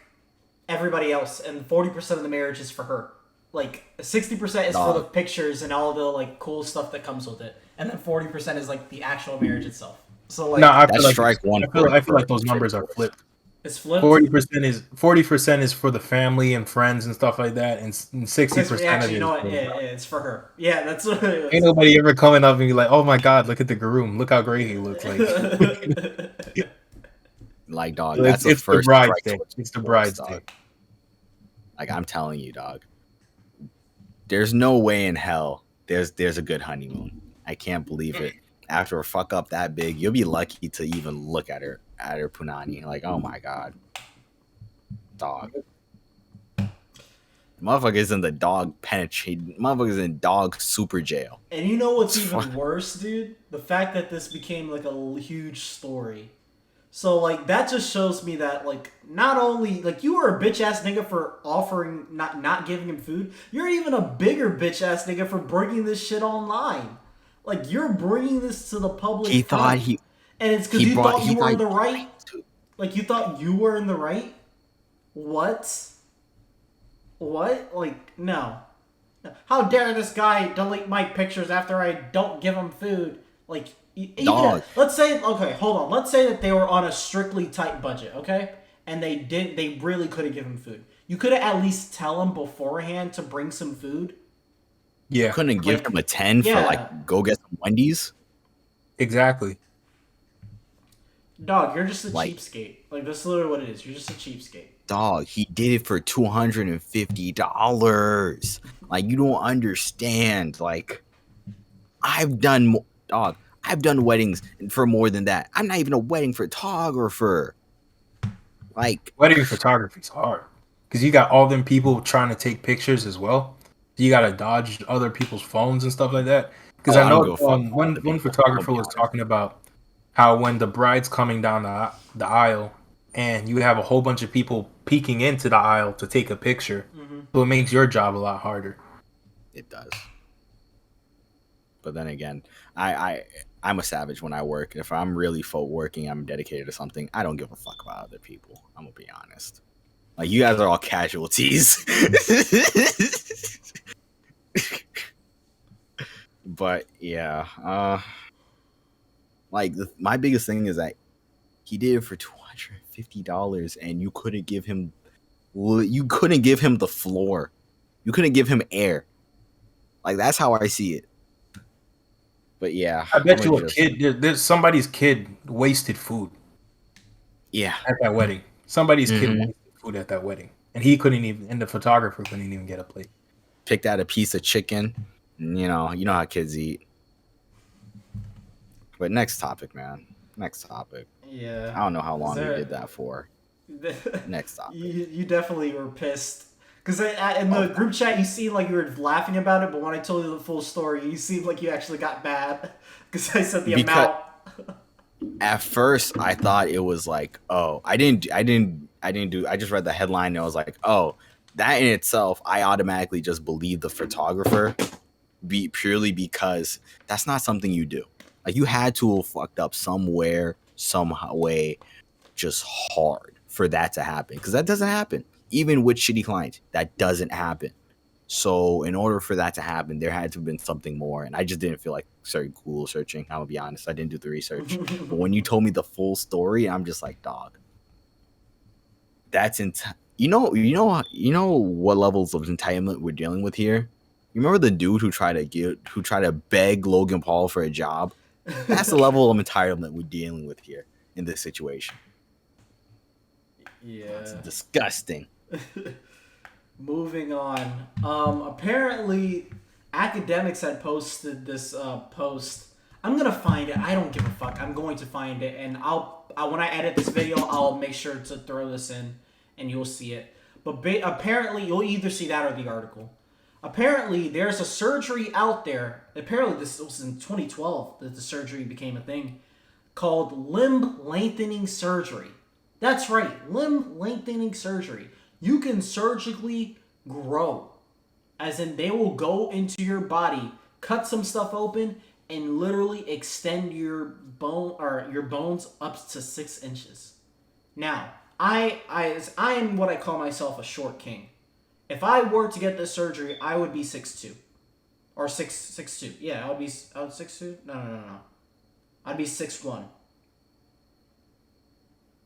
[SPEAKER 1] everybody else, and 40% of the marriage is for her. Like 60% is for the pictures and all the like cool stuff that comes with it, and then 40% is like the actual marriage itself. So like,
[SPEAKER 3] No, I
[SPEAKER 2] That's
[SPEAKER 3] feel like
[SPEAKER 2] strike one.
[SPEAKER 3] I feel like those numbers are flipped.
[SPEAKER 1] it's flipped.
[SPEAKER 3] 40% is for the family and friends and stuff like that, and 60%
[SPEAKER 1] Because
[SPEAKER 3] of it
[SPEAKER 1] actually, you know
[SPEAKER 3] is
[SPEAKER 1] what?
[SPEAKER 3] for
[SPEAKER 1] Yeah, it's for her. Yeah, that's what it is.
[SPEAKER 3] Ain't nobody ever coming up and be like, "Oh my God, look at the groom! Look how great he looks!" Like,
[SPEAKER 2] Like, dog,
[SPEAKER 3] So
[SPEAKER 2] that's
[SPEAKER 3] it's
[SPEAKER 2] the first
[SPEAKER 3] bride's
[SPEAKER 2] strike
[SPEAKER 3] day.
[SPEAKER 2] towards
[SPEAKER 3] It's the
[SPEAKER 2] divorce,
[SPEAKER 3] bride's
[SPEAKER 2] dog.
[SPEAKER 3] day.
[SPEAKER 2] Like I'm telling you, dog. There's no way in hell there's a good honeymoon. I can't believe it. After a fuck up that big, you'll be lucky to even look at her punani. Like, oh my god, dog. Motherfuckers in the dog penetrate. Motherfuckers in dog super jail.
[SPEAKER 1] And you know what's even worse, dude? The fact that this became like a huge story. So like that just shows me that like not only like you were a bitch ass nigga for offering not giving him food, you're even a bigger bitch ass nigga for bringing this shit online. Like you're bringing this to the public.
[SPEAKER 2] He thought
[SPEAKER 1] front.
[SPEAKER 2] he.
[SPEAKER 1] And it's because
[SPEAKER 2] he
[SPEAKER 1] you
[SPEAKER 2] brought-
[SPEAKER 1] thought you
[SPEAKER 2] he
[SPEAKER 1] were in
[SPEAKER 2] thought-
[SPEAKER 1] the right. Like you thought you were in the right. What? What? Like no. How dare this guy delete my pictures after I don't give him food? Like even
[SPEAKER 2] Dog.
[SPEAKER 1] let's say okay, hold on. Let's say that they were on a strictly tight budget, okay? And they really couldn't give him food. You could at least tell him beforehand to bring some food.
[SPEAKER 3] Yeah,
[SPEAKER 2] Couldn't give
[SPEAKER 1] Like,
[SPEAKER 2] him a 10 for
[SPEAKER 1] yeah.
[SPEAKER 2] like go get some Wendy's.
[SPEAKER 3] exactly.
[SPEAKER 1] Dog, you're just a
[SPEAKER 2] Like-
[SPEAKER 1] cheapskate. Like that's literally what it is. You're just a cheapskate.
[SPEAKER 2] Dog, he did it for $250. Like you don't understand. Like I've done weddings for more than that. I'm not even a wedding photographer. Like
[SPEAKER 3] Wedding photography is hard because you got all them people trying to take pictures as well. You got to dodge other people's phones and stuff like that. Because I
[SPEAKER 2] I
[SPEAKER 3] know
[SPEAKER 2] don't give a fuck about
[SPEAKER 3] one
[SPEAKER 2] other people,
[SPEAKER 3] photographer
[SPEAKER 2] I'll be
[SPEAKER 3] was
[SPEAKER 2] honest.
[SPEAKER 3] talking about how when the bride's coming down the aisle and you have a whole bunch of people peeking into the aisle to take a picture, so it makes your job a lot harder.
[SPEAKER 2] it does. But then again, I'm a savage when I work. If I'm really working, I'm dedicated to something. I don't give a fuck about other people. I'm gonna be honest. Like you guys are all casualties. But yeah, like my biggest thing is that he did it for $250, and you couldn't give him the floor. You couldn't give him air. Like that's how I see it. But yeah,
[SPEAKER 3] I bet
[SPEAKER 2] I'ma
[SPEAKER 3] you a kid, there's somebody's kid wasted food
[SPEAKER 2] Yeah,
[SPEAKER 3] at that wedding. Somebody's kid
[SPEAKER 2] Mhm.
[SPEAKER 3] wasted food at that wedding, and he couldn't even, and the photographer couldn't even get a plate.
[SPEAKER 2] picked out a piece of chicken. And, you know how kids eat. But next topic, man. Next topic. I
[SPEAKER 1] Yeah.
[SPEAKER 2] don't know how long
[SPEAKER 1] there-
[SPEAKER 2] we did that for. Next topic.
[SPEAKER 1] You definitely were pissed. Because in the group chat, you seemed like you were laughing about it, but when I told you the full story, you seemed like you actually got mad. Because I said the amount.
[SPEAKER 2] At first, I thought it was like, oh, I just read the headline and I was like, oh, that in itself, I automatically just believe the photographer purely because that's not something you do. Like you had to have fucked up somewhere, somehow way, just hard for that to happen. Because that doesn't happen. even with shitty clients, that doesn't happen. So in order for that to happen, there had to have been something more, and I just didn't feel like Google searching. I'll be honest, I didn't do the research. But when you told me the full story, I'm just like, dog, that's you know what levels of entitlement we're dealing with here. You remember the dude who tried to beg Logan Paul for a job? That's the level of entitlement we're dealing with here in this situation.
[SPEAKER 1] Yeah,
[SPEAKER 2] it's disgusting.
[SPEAKER 1] Moving on. Apparently, academics had posted this post. I'm gonna find it. I don't give a fuck. I'm going to find it, and when I edit this video, I'll make sure to throw this in, and you'll see it. But apparently, you'll either see that or the article. Apparently, there's a surgery out there. Apparently, this was in 2012 that the surgery became a thing, called limb lengthening surgery. That's right, limb lengthening surgery. You can surgically grow. As in, they will go into your body, cut some stuff open, and literally extend your bones up to 6 inches. Now, I am what I call myself a short king. If I were to get this surgery, I would be 6'2". Or 6'2". Yeah, I would 6'2"? No. I'd be 6'1".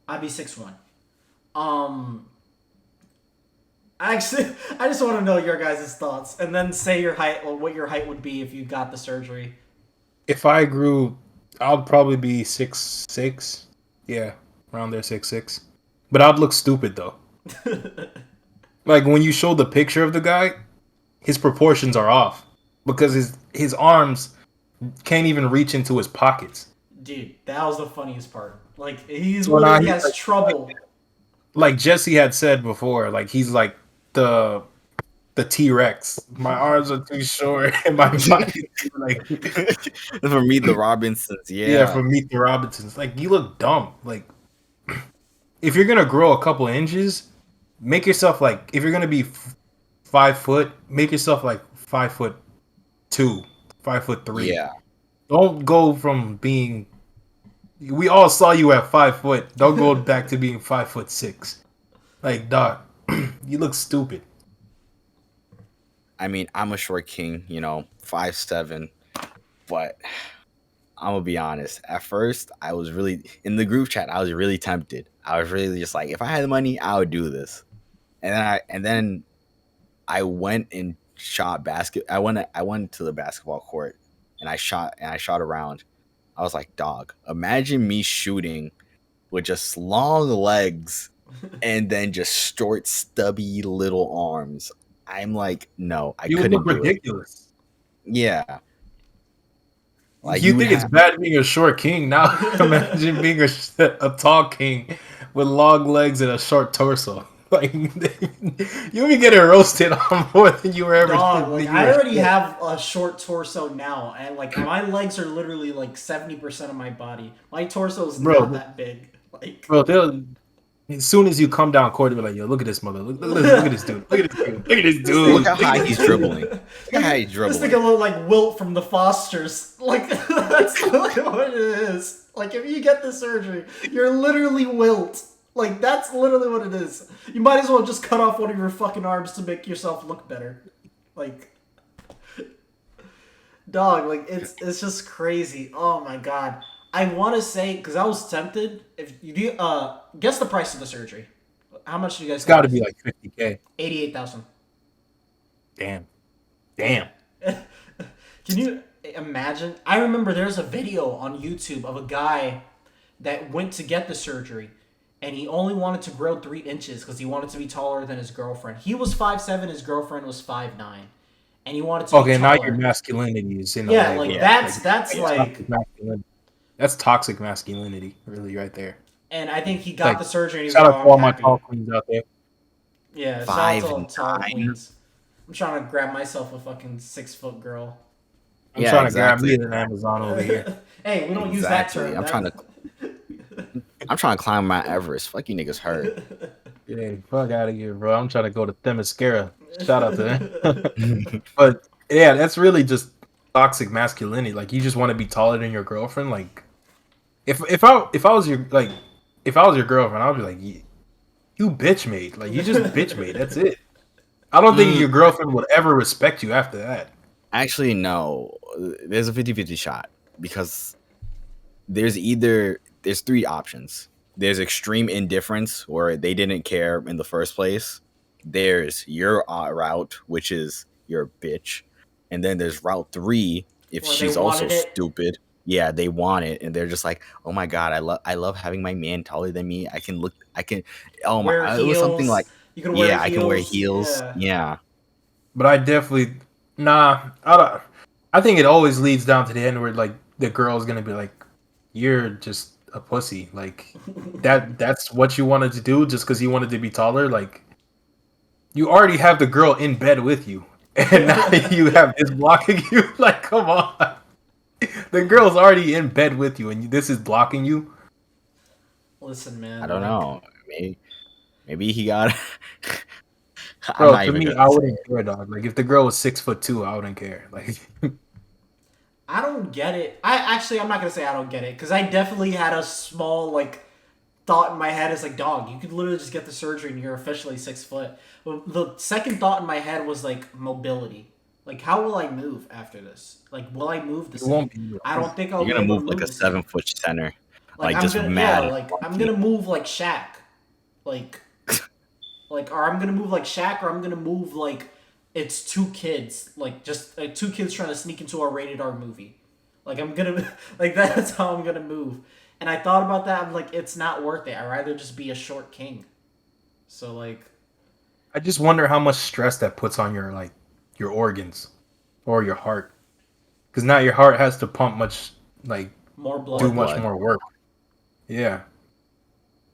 [SPEAKER 1] I'd be 6'1". Actually, I just want to know your guys' thoughts, and then say your height, or what your height would be if you got the surgery.
[SPEAKER 3] If I grew, I'll probably be 6'6". Yeah, around there, 6'6". But I'd look stupid though. Like when you show the picture of the guy, his proportions are off because his arms can't even reach into his pockets.
[SPEAKER 1] Dude, that was the funniest part. Like he has trouble.
[SPEAKER 3] Like Jesse had said before, like he's like the T-Rex. My arms are too short and my body like
[SPEAKER 2] for Meet the Robinsons.
[SPEAKER 3] Yeah, for Meet the Robinsons. Like you look dumb. Like if you're gonna grow a couple inches, make yourself like, if you're gonna be 5 foot, make yourself like 5'2", 5'3".
[SPEAKER 2] Yeah.
[SPEAKER 3] Don't go from being. We all saw you at 5 foot. Don't go back to being 5'6". Like, dog, you look stupid.
[SPEAKER 2] I mean, I'm a short king, 5'7", but I'm gonna be honest. At first, I was really in the group chat. I was really tempted. I was really just like, if I had the money, I would do this. And then I went and shot basket. I went to the basketball court and I shot around. I was like, dog, imagine me shooting with just long legs and then just short, stubby little arms. I'm like, no, I couldn't.
[SPEAKER 3] You would look ridiculous.
[SPEAKER 2] Yeah.
[SPEAKER 3] Like you think it's bad being a short king? Now imagine being a tall king with long legs and a short torso. Like you be getting roasted on more than you were ever.
[SPEAKER 1] Dog, like, I already have a short torso now, and like my legs are literally like 70% of my body. My torso is not that big. Like,
[SPEAKER 3] bro, as soon as you come down court, they'll be like, "Yo, look at this mother! Look at this dude! Look at this dude! Look at this dude!
[SPEAKER 2] Look how high he's dribbling! Look how high he's dribbling!
[SPEAKER 1] This nigga look like Wilt from the Fosters. Like that's literally what it is. Like if you get this surgery, you're literally Wilt. Like that's literally what it is. You might as well just cut off one of your fucking arms to make yourself look better. Like, dog, like it's just crazy. Oh my god. I want to say, because I was tempted. If you do, guess the price of the surgery. How much do you guys?
[SPEAKER 3] It's got to be like $50,000.
[SPEAKER 1] 88,000.
[SPEAKER 3] Damn.
[SPEAKER 1] Can you imagine? I remember there's a video on YouTube of a guy that went to get the surgery, and he only wanted to grow 3 inches because he wanted to be taller than his girlfriend. He was 5'7", his girlfriend was 5'9", and he wanted to.
[SPEAKER 3] Okay,
[SPEAKER 1] be taller.
[SPEAKER 3] now your masculinity is in.
[SPEAKER 1] Yeah, like that's like.
[SPEAKER 3] That's toxic masculinity, really, right there.
[SPEAKER 1] And I think he got the surgery. And
[SPEAKER 3] shout out to all my tall queens out there.
[SPEAKER 1] Yeah, shout out to all tall queens. I'm trying to grab myself a fucking 6-foot girl.
[SPEAKER 3] I'm trying to grab me an Amazon over here.
[SPEAKER 1] Hey, we don't use that term.
[SPEAKER 2] I'm trying to climb Mount Everest. Fuck you niggas hurt.
[SPEAKER 3] Yeah, fuck out of here, bro. I'm trying to go to Themyscira. Shout out to them. But yeah, that's really just toxic masculinity. Like you just want to be taller than your girlfriend. Like if I was your girlfriend, I would be like, You bitch made. Like, you just bitch made. That's it. I don't think your girlfriend would ever respect you after that.
[SPEAKER 2] Actually, no. There's a 50-50 shot because there's three options. There's extreme indifference where they didn't care in the first place. There's your route, which is you're a bitch. And then there's route 3, if
[SPEAKER 1] Where they
[SPEAKER 2] she's also
[SPEAKER 1] wanted it.
[SPEAKER 2] stupid. Yeah, they want it, and they're just like, "Oh my god, I love having my man taller than me. Oh
[SPEAKER 1] Wear
[SPEAKER 2] my, it was something
[SPEAKER 1] heels.
[SPEAKER 2] like,
[SPEAKER 1] You can wear
[SPEAKER 2] yeah, I can wear
[SPEAKER 1] heels.
[SPEAKER 2] heels.
[SPEAKER 1] Yeah.
[SPEAKER 2] Yeah,
[SPEAKER 3] But I definitely I don't. I think it always leads down to the end where like the girl's gonna be like, "You're just a pussy." Like that's what you wanted to do just because you wanted to be taller. Like you already have the girl in bed with you, and now you have this blocking you. Like, come on, the girl's already in bed with you, and this is blocking you.
[SPEAKER 1] Listen, man.
[SPEAKER 2] I don't know. Maybe he got. I'm
[SPEAKER 3] Bro,
[SPEAKER 2] not
[SPEAKER 3] to
[SPEAKER 2] even
[SPEAKER 3] me,
[SPEAKER 2] gonna
[SPEAKER 3] I
[SPEAKER 2] say
[SPEAKER 3] wouldn't
[SPEAKER 2] it.
[SPEAKER 3] care, dog. Like if the girl was 6'2", I wouldn't care. Like.
[SPEAKER 1] I don't get it. I'm not gonna say I don't get it because I definitely had a small like thought in my head. Is like, dog, you could literally just get the surgery and you're officially 6 foot. Well, the second thought in my head was like mobility. Like, how will I move after this? Like, will I move the
[SPEAKER 3] It
[SPEAKER 1] same?
[SPEAKER 3] won't be.
[SPEAKER 1] I don't think I'll
[SPEAKER 2] You're
[SPEAKER 1] be
[SPEAKER 2] gonna
[SPEAKER 1] able
[SPEAKER 2] move
[SPEAKER 1] to
[SPEAKER 2] like
[SPEAKER 1] move
[SPEAKER 2] a
[SPEAKER 1] the same.
[SPEAKER 2] 7-foot center,
[SPEAKER 1] Like
[SPEAKER 2] like
[SPEAKER 1] I'm
[SPEAKER 2] just
[SPEAKER 1] gonna
[SPEAKER 2] mad.
[SPEAKER 1] like I'm gonna move like Shaq, like or I'm gonna move like Shaq, or I'm gonna move like it's two kids, like just like two kids trying to sneak into a rated R movie. Like I'm gonna like that's how I'm gonna move. And I thought about that. I'm like, it's not worth it. I'd rather just be a short king. So like,
[SPEAKER 3] I just wonder how much stress that puts on your organs or your heart, because now your heart has to pump much like
[SPEAKER 1] more blood.
[SPEAKER 3] do much
[SPEAKER 2] blood.
[SPEAKER 3] more work. Yeah.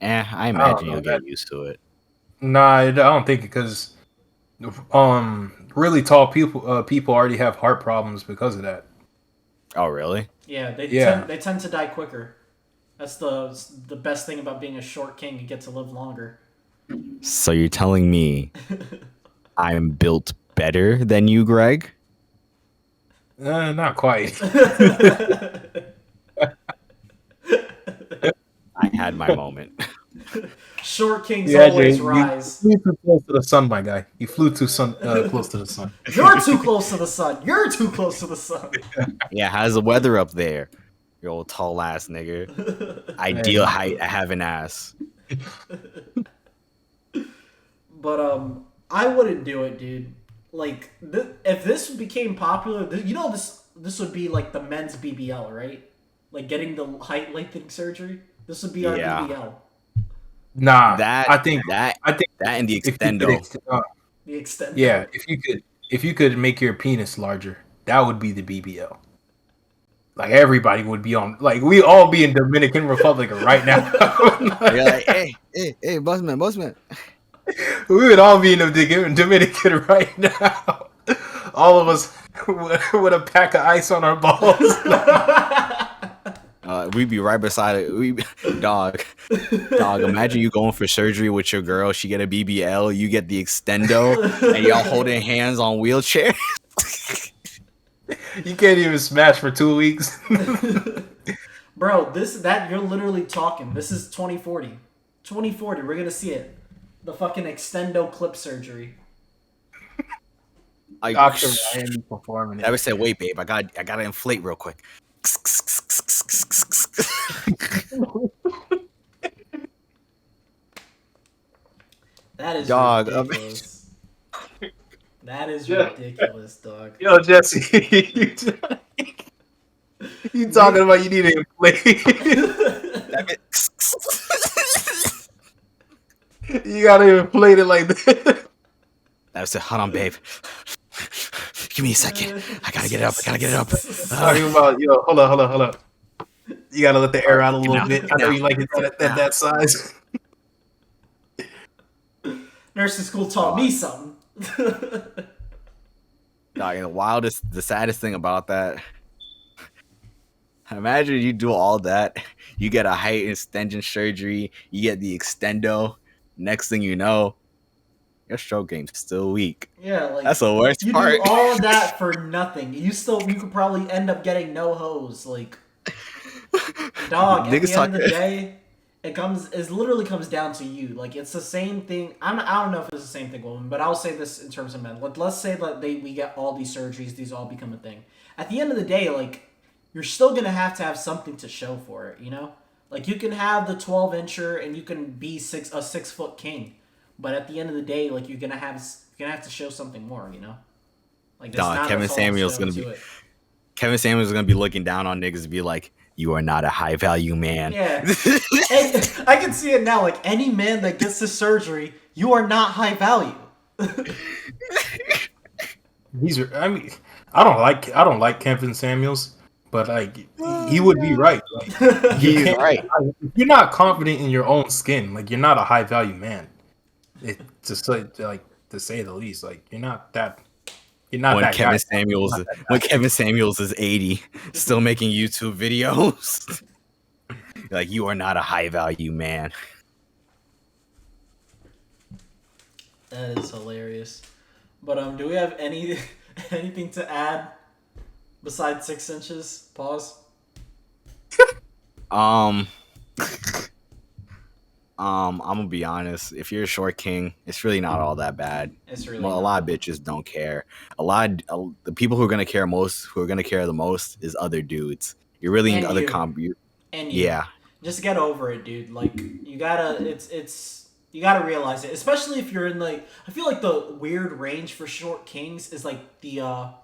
[SPEAKER 2] I
[SPEAKER 3] I
[SPEAKER 2] imagine
[SPEAKER 3] don't know
[SPEAKER 2] you'll
[SPEAKER 3] that.
[SPEAKER 2] get used to it.
[SPEAKER 3] Nah, I don't think because really tall people already have heart problems because of that.
[SPEAKER 2] Oh, really?
[SPEAKER 1] Yeah,
[SPEAKER 3] Yeah.
[SPEAKER 1] they tend to die quicker. That's the best thing about being a short king. You get to live longer.
[SPEAKER 2] So you're telling me I'm built better than you, Greg?
[SPEAKER 3] Not quite.
[SPEAKER 2] I had my moment.
[SPEAKER 1] Short kings
[SPEAKER 3] Yeah,
[SPEAKER 1] always
[SPEAKER 3] Jay, you
[SPEAKER 1] rise.
[SPEAKER 3] flew too close to the sun, my guy. You flew too close to the sun.
[SPEAKER 1] You're too close to the sun. You're too close to the sun.
[SPEAKER 2] Yeah, how's the weather up there? You old tall ass nigga. Ideal height, I have an ass.
[SPEAKER 1] But I wouldn't do it, dude. Like, if this became popular, this would be like the men's BBL, right? Like getting the height lengthening surgery. This would be our BBL.
[SPEAKER 3] Nah,
[SPEAKER 2] I think
[SPEAKER 3] that
[SPEAKER 2] and the
[SPEAKER 3] if you
[SPEAKER 2] extendo.
[SPEAKER 3] could,
[SPEAKER 1] The extent.
[SPEAKER 3] yeah, if you could make your penis larger, that would be the BBL. Like everybody would be on. Like we all be in Dominican Republic right now.
[SPEAKER 2] You're like, hey, bossman.
[SPEAKER 3] We would all be in Dominican right now. All of us with a pack of ice on our balls.
[SPEAKER 2] We'd be right beside it. Dog. Imagine you going for surgery with your girl. She get a BBL. You get the extendo, and y'all holding hands on wheelchair.
[SPEAKER 3] You can't even smash for 2 weeks.
[SPEAKER 1] Bro, you're literally talking. This is 2040. 2040, we're gonna see it. The fucking extendo clip surgery.
[SPEAKER 3] Dr. Ryan performing it.
[SPEAKER 2] I would say, wait, babe, I gotta inflate real quick.
[SPEAKER 1] That is
[SPEAKER 2] Dog,
[SPEAKER 1] ridiculous. That is ridiculous, dog.
[SPEAKER 3] Yo, Jesse, you talking about you need to inflate? You gotta inflate it like that.
[SPEAKER 2] I would say, hold on, babe. Give me a second. I gotta get it up.
[SPEAKER 3] Talking about, hold up. You gotta let the air out a little bit. I know you like it that size.
[SPEAKER 1] Nursing school taught me something.
[SPEAKER 2] Dog, the saddest thing about that. Imagine you do all that. You get a height extension surgery. You get the extendo. Next thing you know, your stroke game's still weak.
[SPEAKER 1] Yeah, like
[SPEAKER 2] that's the worst part.
[SPEAKER 1] You do all of that for nothing. You could probably end up getting no hose. Like, dog. At the end of the day, it literally comes down to you. Like it's the same thing. I don't know if it's the same thing, woman, but I'll say this in terms of men. Let's say that we get all these surgeries, these all become a thing. At the end of the day, like you're still gonna have to have something to show for it, you know? Like you can have the 12-incher and you can be a 6-foot king, but at the end of the day, like you're gonna have to show something more, you know? Like that's
[SPEAKER 2] Dog,
[SPEAKER 1] not
[SPEAKER 2] Kevin
[SPEAKER 1] a tall
[SPEAKER 2] Samuel's
[SPEAKER 1] stone
[SPEAKER 2] gonna be
[SPEAKER 1] to it.
[SPEAKER 2] Kevin Samuel's gonna be looking down on niggas and be like, "You are not a high value man."
[SPEAKER 1] Yeah, and I can see it now. Like any man that gets this surgery, you are not high value.
[SPEAKER 3] I mean, I don't like Kevin Samuels, but like he would be right. Like,
[SPEAKER 2] He's right.
[SPEAKER 3] if you're not confident in your own skin, like you're not a high value man. To say the least, like you're not that. You're not
[SPEAKER 2] When
[SPEAKER 3] that
[SPEAKER 2] Kevin
[SPEAKER 3] guy.
[SPEAKER 2] Samuels when Kevin Samuels is 80, still making YouTube videos. Like, you are not a high value man.
[SPEAKER 1] That is hilarious. But do we have anything to add besides 6 inches? Pause.
[SPEAKER 2] I'm gonna be honest. If you're a short king, it's really not all that bad.
[SPEAKER 1] It's really
[SPEAKER 2] A lot of bitches don't care. The people who are gonna care the most is other dudes. You're really in
[SPEAKER 1] And
[SPEAKER 2] other
[SPEAKER 1] you. And you.
[SPEAKER 2] Yeah,
[SPEAKER 1] Just get over it, dude. Like you gotta you gotta realize it. Especially if you're in like I feel like the weird range for short kings is like the 5'6",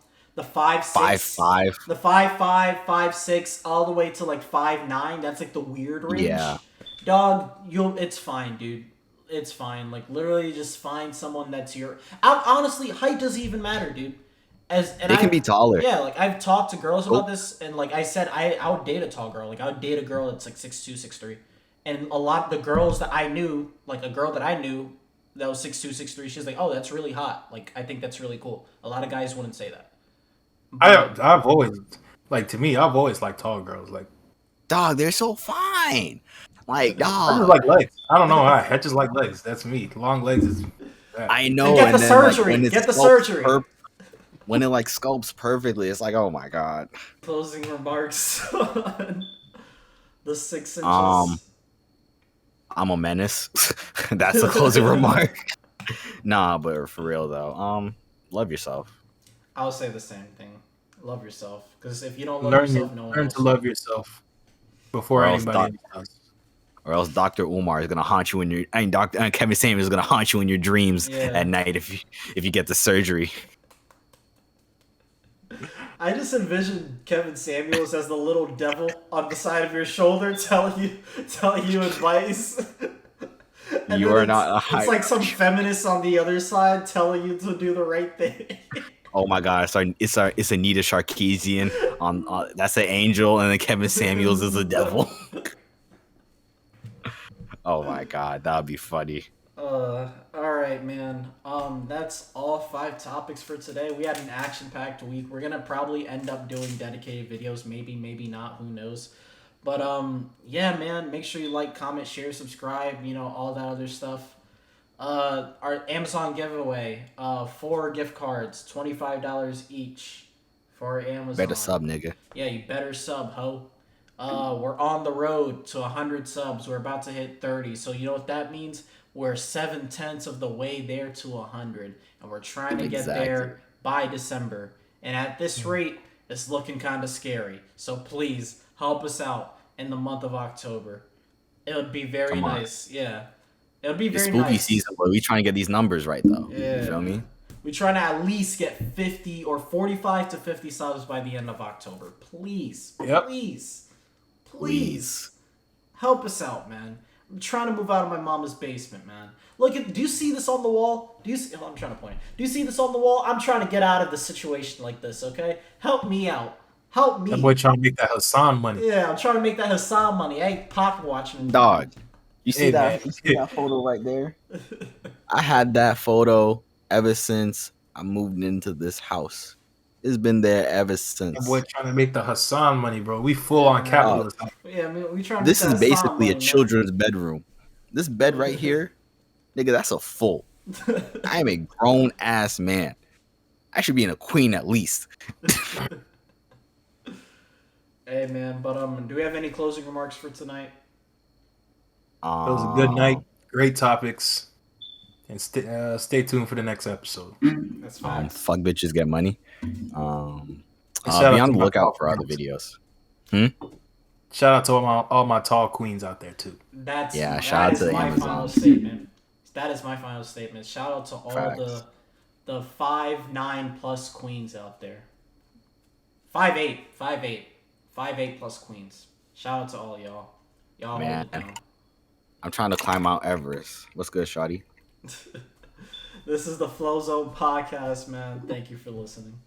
[SPEAKER 2] 5'5".
[SPEAKER 1] the 5'5", 5'6", all the way to like 5'9". That's like the weird range.
[SPEAKER 2] Yeah.
[SPEAKER 1] Dog, it's fine, dude. It's fine. Like literally, just find someone that's honestly, height doesn't even matter, dude.
[SPEAKER 2] They can be taller.
[SPEAKER 1] Yeah, like I've talked to girls about this, and like I said, I would date a tall girl. Like I would date a girl that's like 6'2", 6'3". And a lot of the girls that I knew, like a girl that I knew that was 6'2", 6'3", she's like, oh, that's really hot. Like I think that's really cool. A lot of guys wouldn't say that.
[SPEAKER 3] I've always I've always liked tall girls. Like,
[SPEAKER 2] Dog, they're so fine. Like,
[SPEAKER 3] I just
[SPEAKER 2] dog.
[SPEAKER 3] like legs. I don't know why. I just like legs. That's me. Long legs is bad.
[SPEAKER 2] I know.
[SPEAKER 1] Then get the
[SPEAKER 2] and then,
[SPEAKER 1] surgery.
[SPEAKER 2] Like, when
[SPEAKER 1] Get the surgery.
[SPEAKER 2] When it like sculpts perfectly, it's like, oh my god.
[SPEAKER 1] Closing remarks on the 6 inches.
[SPEAKER 2] I'm a menace. That's a closing remark. Nah, but for real though, love yourself.
[SPEAKER 1] I'll say the same thing. Love yourself, because if you don't love yourself, no one
[SPEAKER 3] learn
[SPEAKER 1] else
[SPEAKER 3] to love yourself before anybody else does.
[SPEAKER 2] Or else Dr. Umar is gonna haunt you in your. Kevin Samuels is gonna haunt you in your dreams at night if you get the surgery. I
[SPEAKER 1] just envision Kevin Samuels as the little devil on the side of your shoulder telling you advice. And
[SPEAKER 2] you are not a high.
[SPEAKER 1] It's like some feminist on the other side telling you to do the right thing.
[SPEAKER 2] Oh my god! It's Anita Sarkeesian on that's an angel, and then Kevin Samuels is a devil. Oh my god, that would be funny.
[SPEAKER 1] All right, man. That's all 5 topics for today. We had an action-packed week. We're gonna probably end up doing dedicated videos. Maybe not. Who knows? But yeah, man. Make sure you like, comment, share, subscribe. You know, all that other stuff. Our Amazon giveaway. 4 gift cards, $25 each for Amazon.
[SPEAKER 2] Better sub, nigga.
[SPEAKER 1] Yeah, you better sub, ho. We're on the road to 100 subs. We're about to hit 30. So you know what that means? We're 7/10 of the way there to 100, and we're trying to get there by December. And at this rate, it's looking kind of scary. So please help us out in the month of October. It would be very nice. Yeah, it would be very nice.
[SPEAKER 2] Spooky season, but we trying to get these numbers right though.
[SPEAKER 1] Yeah,
[SPEAKER 2] you feel me?
[SPEAKER 1] We trying to at least get 50 or 45 to 50 subs by the end of October. Please, please, help us out, man. I'm trying to move out of my mama's basement, man. Look, do you see this on the wall? I'm trying to point. Do you see this on the wall? I'm trying to get out of the situation like this, okay? Help me out. Help me.
[SPEAKER 3] That boy trying to make that Hassan money.
[SPEAKER 1] Yeah, I'm trying to make that Hassan money. I ain't pocket watching.
[SPEAKER 2] Dog, you see that photo right there? I had that photo ever since I moved into this house. It's been there ever since.
[SPEAKER 3] That boy trying to make the Hassan money, bro. We full on capitalism.
[SPEAKER 1] Yeah, I mean, we trying to.
[SPEAKER 2] This is basically a children's bedroom. This bed right here, nigga, that's a full. I am a grown ass man. I should be in a queen at least.
[SPEAKER 1] Hey man, but do we have any closing remarks for tonight?
[SPEAKER 3] It was a good night. Great topics. And stay tuned for the next episode.
[SPEAKER 1] That's facts.
[SPEAKER 2] Fuck bitches get money.
[SPEAKER 3] And
[SPEAKER 2] Be
[SPEAKER 3] shout out
[SPEAKER 2] on
[SPEAKER 3] to
[SPEAKER 2] the
[SPEAKER 3] my
[SPEAKER 2] lookout
[SPEAKER 3] tall
[SPEAKER 2] for other
[SPEAKER 3] queens.
[SPEAKER 2] videos.
[SPEAKER 3] Shout out to all my tall queens out there too.
[SPEAKER 2] Shout out to
[SPEAKER 1] my
[SPEAKER 2] Amazon.
[SPEAKER 1] final statement. That is my final statement. Shout out to all
[SPEAKER 2] Facts.
[SPEAKER 1] the 5'9" plus queens out there. 5'8" plus queens. Shout out to all y'all. Y'all hold
[SPEAKER 2] Man.
[SPEAKER 1] it down.
[SPEAKER 2] I'm trying to climb Mount Everest. What's good, shawty?
[SPEAKER 1] This is the Flozone Podcast, man. Thank you for listening.